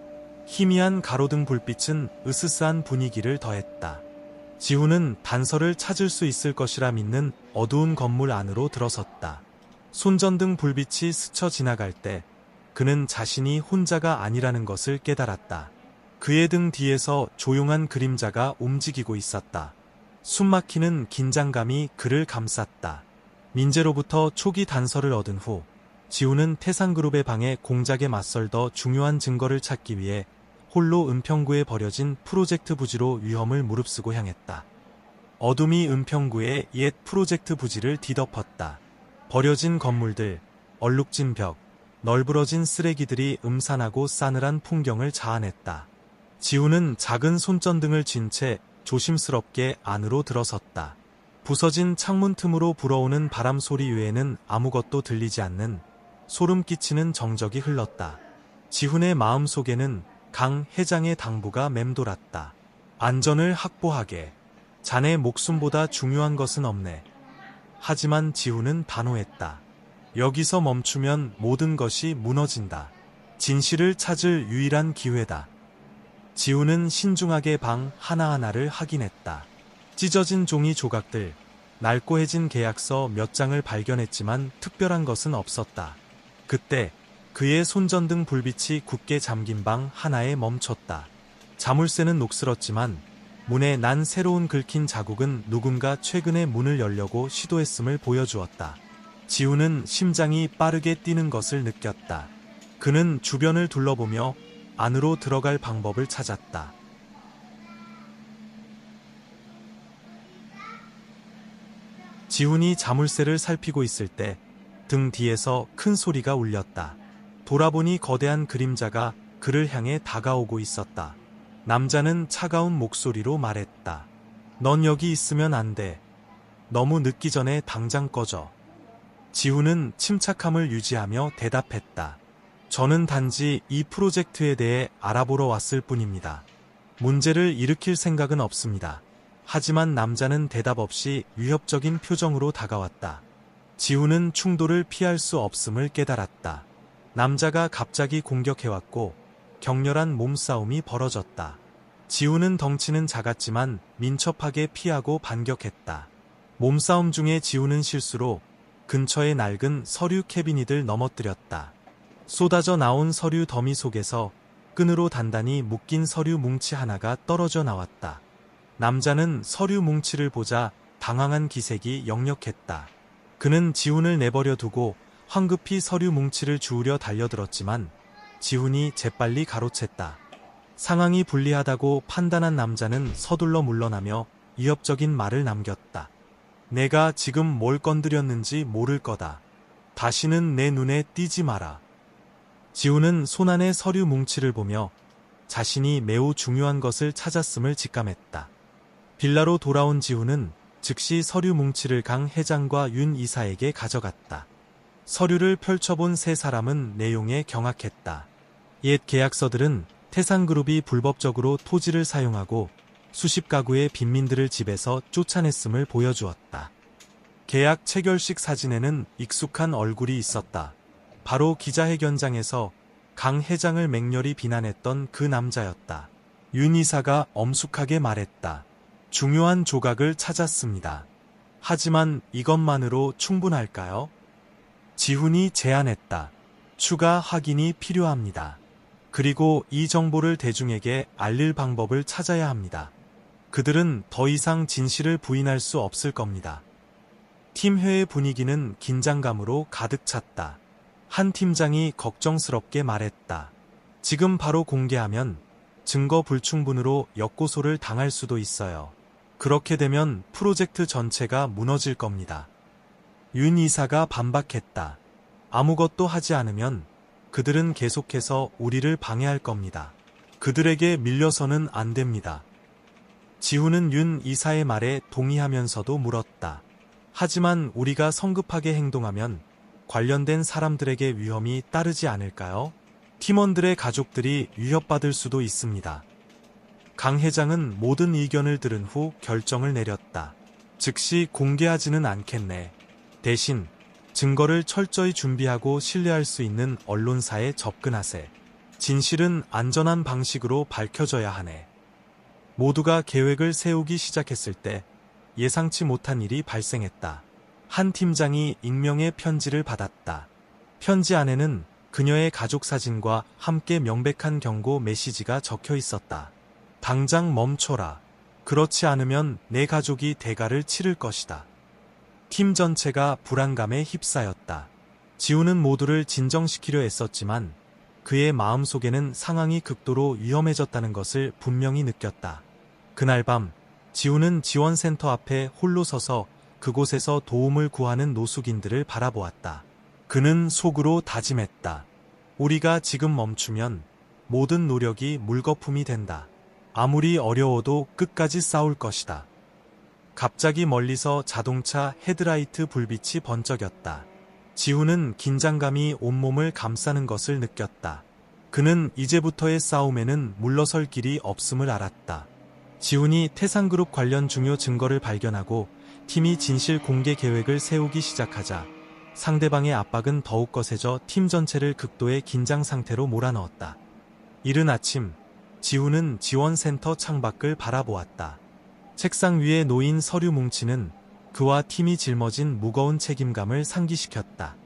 희미한 가로등 불빛은 으스스한 분위기를 더했다. 지훈은 단서를 찾을 수 있을 것이라 믿는 어두운 건물 안으로 들어섰다. 손전등 불빛이 스쳐 지나갈 때 그는 자신이 혼자가 아니라는 것을 깨달았다. 그의 등 뒤에서 조용한 그림자가 움직이고 있었다. 숨막히는 긴장감이 그를 감쌌다. 민재로부터 초기 단서를 얻은 후 지훈은 태산그룹의 방해 공작에 맞설 더 중요한 증거를 찾기 위해 홀로 은평구에 버려진 프로젝트 부지로 위험을 무릅쓰고 향했다. 어둠이 은평구의 옛 프로젝트 부지를 뒤덮었다. 버려진 건물들, 얼룩진 벽, 널브러진 쓰레기들이 음산하고 싸늘한 풍경을 자아냈다. 지훈은 작은 손전등을 쥔 채 조심스럽게 안으로 들어섰다. 부서진 창문 틈으로 불어오는 바람 소리 외에는 아무것도 들리지 않는 소름 끼치는 정적이 흘렀다. 지훈의 마음 속에는 강 회장의 당부가 맴돌았다. 안전을 확보하게. 자네 목숨보다 중요한 것은 없네. 하지만 지훈은 단호했다. 여기서 멈추면 모든 것이 무너진다. 진실을 찾을 유일한 기회다. 지훈은 신중하게 방 하나하나를 확인했다. 찢어진 종이 조각들, 낡고해진 계약서 몇 장을 발견했지만 특별한 것은 없었다. 그때 그의 손전등 불빛이 굳게 잠긴 방 하나에 멈췄다. 자물쇠는 녹슬었지만 문에 난 새로운 긁힌 자국은 누군가 최근에 문을 열려고 시도했음을 보여주었다. 지훈은 심장이 빠르게 뛰는 것을 느꼈다. 그는 주변을 둘러보며 안으로 들어갈 방법을 찾았다. 지훈이 자물쇠를 살피고 있을 때 등 뒤에서 큰 소리가 울렸다. 돌아보니 거대한 그림자가 그를 향해 다가오고 있었다. 남자는 차가운 목소리로 말했다. 넌 여기 있으면 안 돼. 너무 늦기 전에 당장 꺼져. 지훈은 침착함을 유지하며 대답했다. 저는 단지 이 프로젝트에 대해 알아보러 왔을 뿐입니다. 문제를 일으킬 생각은 없습니다. 하지만 남자는 대답 없이 위협적인 표정으로 다가왔다. 지훈은 충돌을 피할 수 없음을 깨달았다. 남자가 갑자기 공격해왔고 격렬한 몸싸움이 벌어졌다. 지훈은 덩치는 작았지만 민첩하게 피하고 반격했다. 몸싸움 중에 지훈은 실수로 근처의 낡은 서류 캐비닛을 넘어뜨렸다. 쏟아져 나온 서류 더미 속에서 끈으로 단단히 묶인 서류 뭉치 하나가 떨어져 나왔다. 남자는 서류 뭉치를 보자 당황한 기색이 역력했다. 그는 지훈을 내버려 두고 황급히 서류 뭉치를 주우려 달려들었지만 지훈이 재빨리 가로챘다. 상황이 불리하다고 판단한 남자는 서둘러 물러나며 위협적인 말을 남겼다. 내가 지금 뭘 건드렸는지 모를 거다. 다시는 내 눈에 띄지 마라. 지훈은 손안의 서류 뭉치를 보며 자신이 매우 중요한 것을 찾았음을 직감했다. 빌라로 돌아온 지훈은 즉시 서류 뭉치를 강 회장과 윤 이사에게 가져갔다. 서류를 펼쳐본 세 사람은 내용에 경악했다. 옛 계약서들은 태산그룹이 불법적으로 토지를 사용하고 수십 가구의 빈민들을 집에서 쫓아냈음을 보여주었다. 계약 체결식 사진에는 익숙한 얼굴이 있었다. 바로 기자회견장에서 강 회장을 맹렬히 비난했던 그 남자였다. 윤 이사가 엄숙하게 말했다. 중요한 조각을 찾았습니다. 하지만 이것만으로 충분할까요? 지훈이 제안했다. 추가 확인이 필요합니다. 그리고 이 정보를 대중에게 알릴 방법을 찾아야 합니다. 그들은 더 이상 진실을 부인할 수 없을 겁니다. 팀회의 분위기는 긴장감으로 가득 찼다. 한 팀장이 걱정스럽게 말했다. 지금 바로 공개하면 증거 불충분으로 역고소를 당할 수도 있어요. 그렇게 되면 프로젝트 전체가 무너질 겁니다. 윤 이사가 반박했다. 아무것도 하지 않으면 그들은 계속해서 우리를 방해할 겁니다. 그들에게 밀려서는 안 됩니다. 지훈은 윤 이사의 말에 동의하면서도 물었다. 하지만 우리가 성급하게 행동하면 관련된 사람들에게 위험이 따르지 않을까요? 팀원들의 가족들이 위협받을 수도 있습니다. 강 회장은 모든 의견을 들은 후 결정을 내렸다. 즉시 공개하지는 않겠네. 대신 증거를 철저히 준비하고 신뢰할 수 있는 언론사에 접근하세. 진실은 안전한 방식으로 밝혀져야 하네. 모두가 계획을 세우기 시작했을 때 예상치 못한 일이 발생했다. 한 팀장이 익명의 편지를 받았다. 편지 안에는 그녀의 가족 사진과 함께 명백한 경고 메시지가 적혀 있었다. 당장 멈춰라. 그렇지 않으면 내 가족이 대가를 치를 것이다. 팀 전체가 불안감에 휩싸였다. 지훈은 모두를 진정시키려 애썼지만 그의 마음속에는 상황이 극도로 위험해졌다는 것을 분명히 느꼈다. 그날 밤 지훈은 지원센터 앞에 홀로 서서 그곳에서 도움을 구하는 노숙인들을 바라보았다. 그는 속으로 다짐했다. 우리가 지금 멈추면 모든 노력이 물거품이 된다. 아무리 어려워도 끝까지 싸울 것이다. 갑자기 멀리서 자동차 헤드라이트 불빛이 번쩍였다. 지훈은 긴장감이 온몸을 감싸는 것을 느꼈다. 그는 이제부터의 싸움에는 물러설 길이 없음을 알았다. 지훈이 태산그룹 관련 중요 증거를 발견하고 팀이 진실 공개 계획을 세우기 시작하자 상대방의 압박은 더욱 거세져 팀 전체를 극도의 긴장 상태로 몰아넣었다. 이른 아침 지훈은 지원센터 창밖을 바라보았다. 책상 위에 놓인 서류 뭉치는 그와 팀이 짊어진 무거운 책임감을 상기시켰다.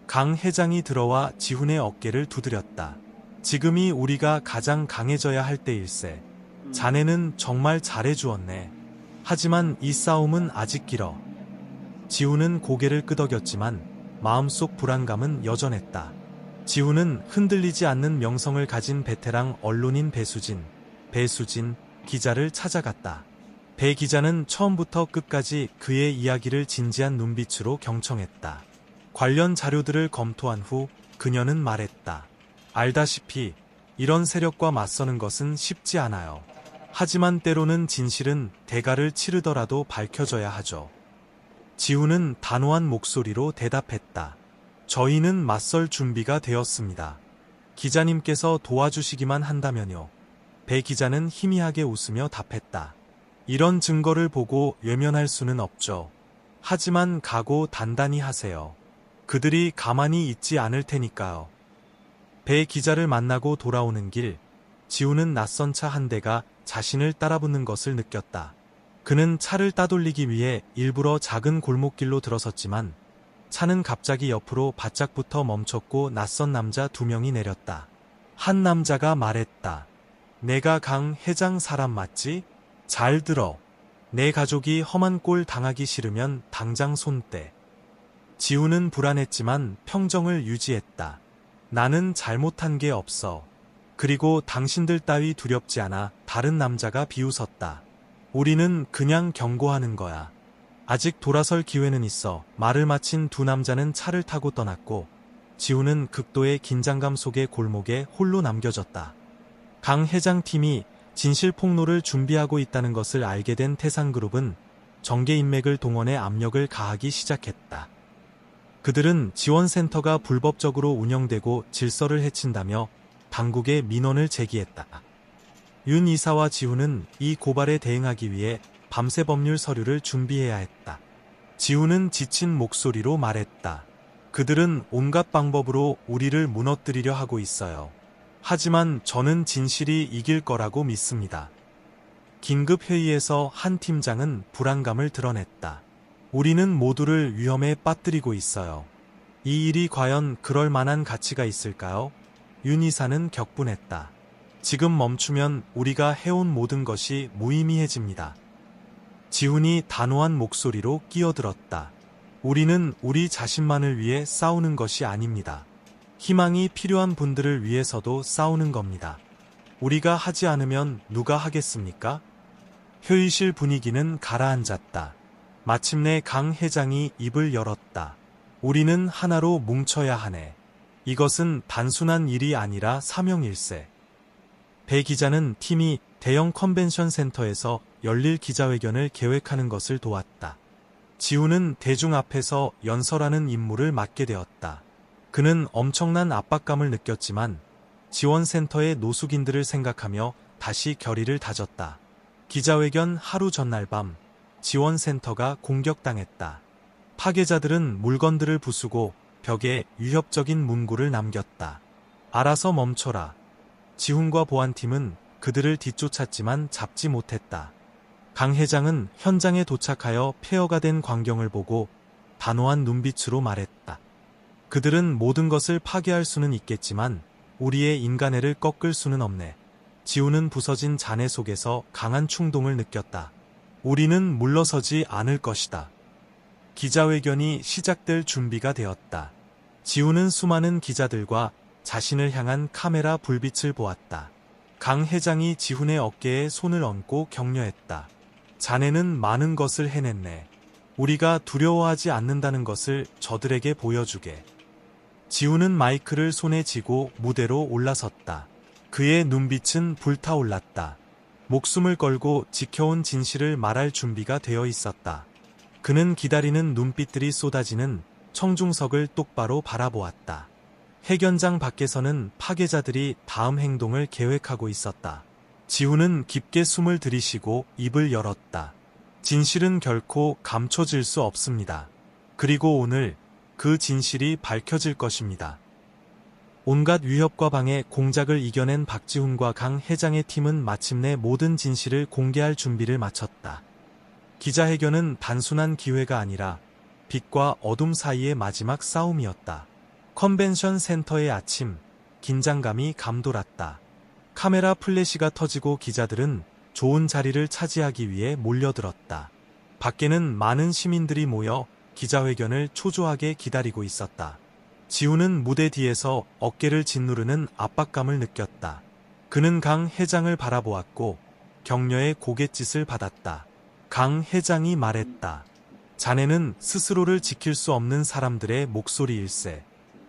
강 회장이 들어와 지훈의 어깨를 두드렸다. 지금이 우리가 가장 강해져야 할 때일세. 자네는 정말 잘해주었네. 하지만 이 싸움은 아직 길어. 지훈은 고개를 끄덕였지만 마음속 불안감은 여전했다. 지훈은 흔들리지 않는 명성을 가진 베테랑 언론인 배수진 기자를 찾아갔다. 배 기자는 처음부터 끝까지 그의 이야기를 진지한 눈빛으로 경청했다. 관련 자료들을 검토한 후 그녀는 말했다. 알다시피 이런 세력과 맞서는 것은 쉽지 않아요. 하지만 때로는 진실은 대가를 치르더라도 밝혀져야 하죠. 지훈은 단호한 목소리로 대답했다. 저희는 맞설 준비가 되었습니다. 기자님께서 도와주시기만 한다면요. 배 기자는 희미하게 웃으며 답했다. 이런 증거를 보고 외면할 수는 없죠. 하지만 각오 단단히 하세요. 그들이 가만히 있지 않을 테니까요. 배 기자를 만나고 돌아오는 길, 지훈은 낯선 차 한 대가 자신을 따라붙는 것을 느꼈다. 그는 차를 따돌리기 위해 일부러 작은 골목길로 들어섰지만 차는 갑자기 옆으로 바짝붙어 멈췄고 낯선 남자 2명이 내렸다. 한 남자가 말했다. 내가 강 회장 사람 맞지? 잘 들어. 내 가족이 험한 꼴 당하기 싫으면 당장 손 떼. 지훈은 불안했지만 평정을 유지했다. 나는 잘못한 게 없어. 그리고 당신들 따위 두렵지 않아. 다른 남자가 비웃었다. 우리는 그냥 경고하는 거야. 아직 돌아설 기회는 있어. 말을 마친 2 남자는 차를 타고 떠났고 지훈은 극도의 긴장감 속의 골목에 홀로 남겨졌다. 강 회장 팀이 진실 폭로를 준비하고 있다는 것을 알게 된 태산그룹은 정계 인맥을 동원해 압력을 가하기 시작했다. 그들은 지원센터가 불법적으로 운영되고 질서를 해친다며 당국에 민원을 제기했다. 윤 이사와 지훈은 이 고발에 대응하기 위해 밤새 법률 서류를 준비해야 했다. 지훈은 지친 목소리로 말했다. 그들은 온갖 방법으로 우리를 무너뜨리려 하고 있어요. 하지만 저는 진실이 이길 거라고 믿습니다. 긴급 회의에서 한 팀장은 불안감을 드러냈다. 우리는 모두를 위험에 빠뜨리고 있어요. 이 일이 과연 그럴 만한 가치가 있을까요? 윤 이사는 격분했다. 지금 멈추면 우리가 해온 모든 것이 무의미해집니다. 지훈이 단호한 목소리로 끼어들었다. 우리는 우리 자신만을 위해 싸우는 것이 아닙니다. 희망이 필요한 분들을 위해서도 싸우는 겁니다. 우리가 하지 않으면 누가 하겠습니까? 회의실 분위기는 가라앉았다. 마침내 강 회장이 입을 열었다. 우리는 하나로 뭉쳐야 하네. 이것은 단순한 일이 아니라 사명일세. 배 기자는 팀이 대형 컨벤션 센터에서 열릴 기자회견을 계획하는 것을 도왔다. 지훈은 대중 앞에서 연설하는 임무를 맡게 되었다. 그는 엄청난 압박감을 느꼈지만 지원센터의 노숙인들을 생각하며 다시 결의를 다졌다. 기자회견 하루 전날 밤 지원센터가 공격당했다. 파괴자들은 물건들을 부수고 벽에 위협적인 문구를 남겼다. 알아서 멈춰라. 지훈과 보안팀은 그들을 뒤쫓았지만 잡지 못했다. 강 회장은 현장에 도착하여 폐허가 된 광경을 보고 단호한 눈빛으로 말했다. 그들은 모든 것을 파괴할 수는 있겠지만 우리의 인간애를 꺾을 수는 없네. 지훈은 부서진 잔해 속에서 강한 충동을 느꼈다. 우리는 물러서지 않을 것이다. 기자회견이 시작될 준비가 되었다. 지훈은 수많은 기자들과 자신을 향한 카메라 불빛을 보았다. 강 회장이 지훈의 어깨에 손을 얹고 격려했다. 자네는 많은 것을 해냈네. 우리가 두려워하지 않는다는 것을 저들에게 보여주게. 지훈은 마이크를 손에 쥐고 무대로 올라섰다. 그의 눈빛은 불타올랐다. 목숨을 걸고 지켜온 진실을 말할 준비가 되어 있었다. 그는 기다리는 눈빛들이 쏟아지는 청중석을 똑바로 바라보았다. 회견장 밖에서는 파괴자들이 다음 행동을 계획하고 있었다. 지훈은 깊게 숨을 들이쉬고 입을 열었다. 진실은 결코 감춰질 수 없습니다. 그리고 오늘 그 진실이 밝혀질 것입니다. 온갖 위협과 방해 공작을 이겨낸 박지훈과 강 회장의 팀은 마침내 모든 진실을 공개할 준비를 마쳤다. 기자회견은 단순한 기회가 아니라 빛과 어둠 사이의 마지막 싸움이었다. 컨벤션 센터의 아침, 긴장감이 감돌았다. 카메라 플래시가 터지고 기자들은 좋은 자리를 차지하기 위해 몰려들었다. 밖에는 많은 시민들이 모여 기자회견을 초조하게 기다리고 있었다. 지훈은 무대 뒤에서 어깨를 짓누르는 압박감을 느꼈다. 그는 강 회장을 바라보았고 격려의 고갯짓을 받았다. 강 회장이 말했다. 자네는 스스로를 지킬 수 없는 사람들의 목소리일세.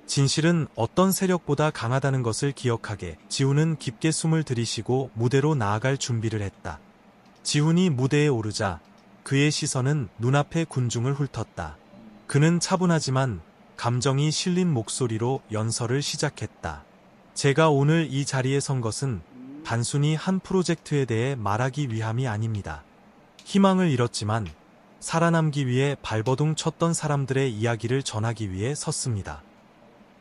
진실은 어떤 세력보다 강하다는 것을 기억하게. 지훈은 깊게 숨을 들이쉬고 무대로 나아갈 준비를 했다. 지훈이 무대에 오르자 그의 시선은 눈앞의 군중을 훑었다. 그는 차분하지만 감정이 실린 목소리로 연설을 시작했다. 제가 오늘 이 자리에 선 것은 단순히 한 프로젝트에 대해 말하기 위함이 아닙니다. 희망을 잃었지만 살아남기 위해 발버둥 쳤던 사람들의 이야기를 전하기 위해 섰습니다.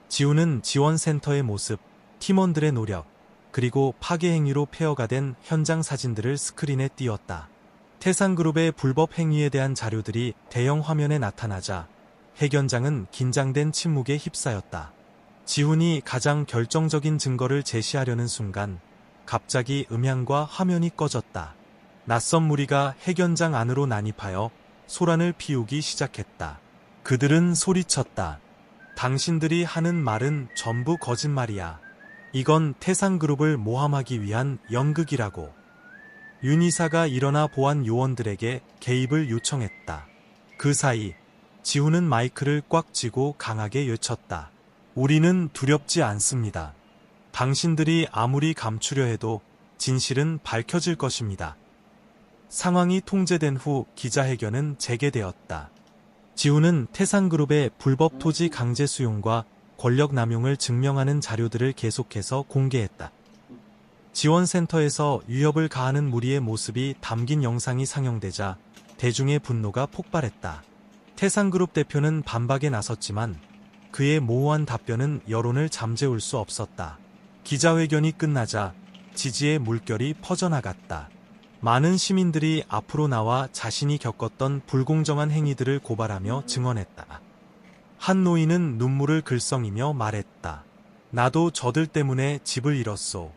지우는 지원센터의 모습, 팀원들의 노력, 그리고 파괴 행위로 폐허가 된 현장 사진들을 스크린에 띄웠다. 태산그룹의 불법 행위에 대한 자료들이 대형 화면에 나타나자 해견장은 긴장된 침묵에 휩싸였다. 지훈이 가장 결정적인 증거를 제시하려는 순간 갑자기 음향과 화면이 꺼졌다. 낯선 무리가 해견장 안으로 난입하여 소란을 피우기 시작했다. 그들은 소리쳤다. 당신들이 하는 말은 전부 거짓말이야. 이건 태산그룹을 모함하기 위한 연극이라고. 윤이사가 일어나 보안 요원들에게 개입을 요청했다. 그 사이 지훈은 마이크를 꽉 쥐고 강하게 외쳤다. 우리는 두렵지 않습니다. 당신들이 아무리 감추려 해도 진실은 밝혀질 것입니다. 상황이 통제된 후 기자회견은 재개되었다. 지훈은 태산그룹의 불법 토지 강제 수용과 권력 남용을 증명하는 자료들을 계속해서 공개했다. 지원센터에서 위협을 가하는 무리의 모습이 담긴 영상이 상영되자 대중의 분노가 폭발했다. 태산그룹 대표는 반박에 나섰지만 그의 모호한 답변은 여론을 잠재울 수 없었다. 기자회견이 끝나자 지지의 물결이 퍼져나갔다. 많은 시민들이 앞으로 나와 자신이 겪었던 불공정한 행위들을 고발하며 증언했다. 한 노인은 눈물을 글썽이며 말했다. 나도 저들 때문에 집을 잃었소.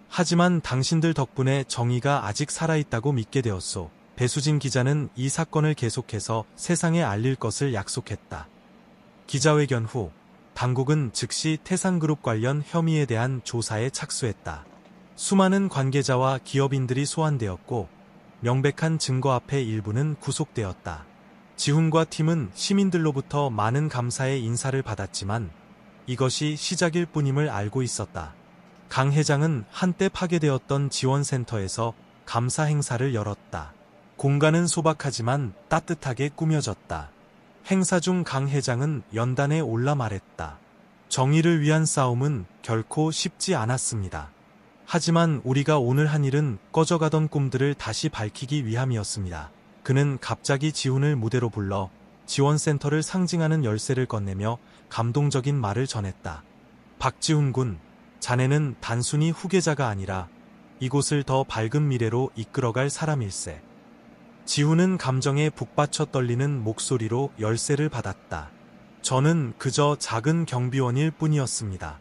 하지만 당신들 덕분에 정의가 아직 살아있다고 믿게 되었소. 배수진 기자는 이 사건을 계속해서 세상에 알릴 것을 약속했다. 기자회견 후 당국은 즉시 태산그룹 관련 혐의에 대한 조사에 착수했다. 수많은 관계자와 기업인들이 소환되었고 명백한 증거 앞에 일부는 구속되었다. 지훈과 팀은 시민들로부터 많은 감사의 인사를 받았지만 이것이 시작일 뿐임을 알고 있었다. 강 회장은 한때 파괴되었던 지원센터에서 감사 행사를 열었다. 공간은 소박하지만 따뜻하게 꾸며졌다. 행사 중 강 회장은 연단에 올라 말했다. 정의를 위한 싸움은 결코 쉽지 않았습니다. 하지만 우리가 오늘 한 일은 꺼져가던 꿈들을 다시 밝히기 위함이었습니다. 그는 갑자기 지훈을 무대로 불러 지원센터를 상징하는 열쇠를 건네며 감동적인 말을 전했다. 박지훈 군, 자네는 단순히 후계자가 아니라 이곳을 더 밝은 미래로 이끌어갈 사람일세. 지훈은 감정에 북받쳐 떨리는 목소리로 열쇠를 받았다. 저는 그저 작은 경비원일 뿐이었습니다.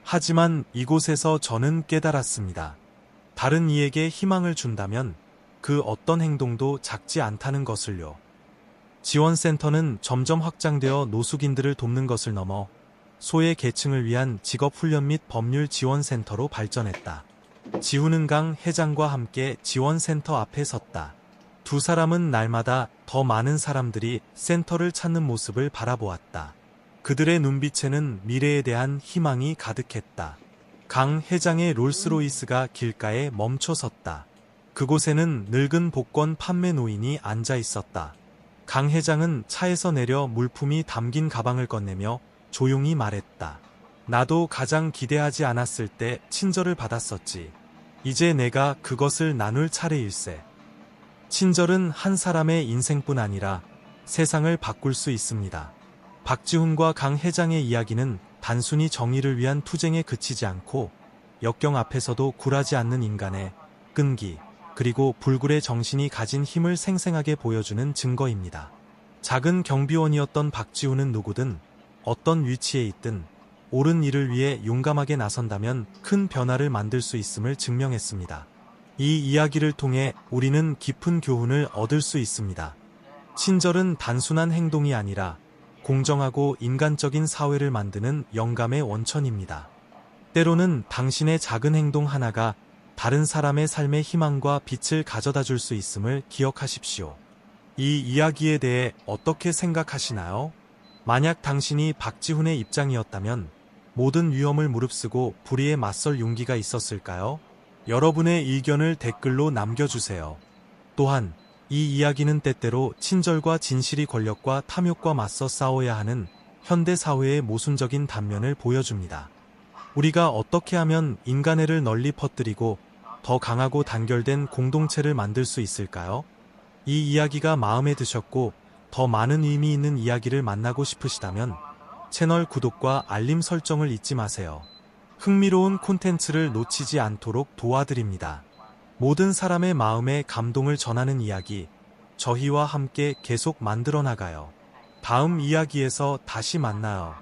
하지만 이곳에서 저는 깨달았습니다. 다른 이에게 희망을 준다면 그 어떤 행동도 작지 않다는 것을요. 지원센터는 점점 확장되어 노숙인들을 돕는 것을 넘어 소외 계층을 위한 직업훈련 및 법률 지원센터로 발전했다. 지훈은 강 회장과 함께 지원센터 앞에 섰다. 두 사람은 날마다 더 많은 사람들이 센터를 찾는 모습을 바라보았다. 그들의 눈빛에는 미래에 대한 희망이 가득했다. 강 회장의 롤스로이스가 길가에 멈춰 섰다. 그곳에는 늙은 복권 판매 노인이 앉아 있었다. 강 회장은 차에서 내려 물품이 담긴 가방을 건네며 조용히 말했다. 나도 가장 기대하지 않았을 때 친절을 받았었지. 이제 내가 그것을 나눌 차례일세. 친절은 한 사람의 인생뿐 아니라 세상을 바꿀 수 있습니다. 박지훈과 강 회장의 이야기는 단순히 정의를 위한 투쟁에 그치지 않고 역경 앞에서도 굴하지 않는 인간의 끈기, 그리고 불굴의 정신이 가진 힘을 생생하게 보여주는 증거입니다. 작은 경비원이었던 박지훈은 누구든 어떤 위치에 있든 옳은 일을 위해 용감하게 나선다면 큰 변화를 만들 수 있음을 증명했습니다. 이 이야기를 통해 우리는 깊은 교훈을 얻을 수 있습니다. 친절은 단순한 행동이 아니라 공정하고 인간적인 사회를 만드는 영감의 원천입니다. 때로는 당신의 작은 행동 하나가 다른 사람의 삶의 희망과 빛을 가져다 줄 수 있음을 기억하십시오. 이 이야기에 대해 어떻게 생각하시나요? 만약 당신이 박지훈의 입장이었다면 모든 위험을 무릅쓰고 불의에 맞설 용기가 있었을까요? 여러분의 의견을 댓글로 남겨주세요. 또한 이 이야기는 때때로 친절과 진실이 권력과 탐욕과 맞서 싸워야 하는 현대 사회의 모순적인 단면을 보여줍니다. 우리가 어떻게 하면 인간애를 널리 퍼뜨리고 더 강하고 단결된 공동체를 만들 수 있을까요? 이 이야기가 마음에 드셨고 더 많은 의미 있는 이야기를 만나고 싶으시다면 채널 구독과 알림 설정을 잊지 마세요. 흥미로운 콘텐츠를 놓치지 않도록 도와드립니다. 모든 사람의 마음에 감동을 전하는 이야기, 저희와 함께 계속 만들어 나가요. 다음 이야기에서 다시 만나요.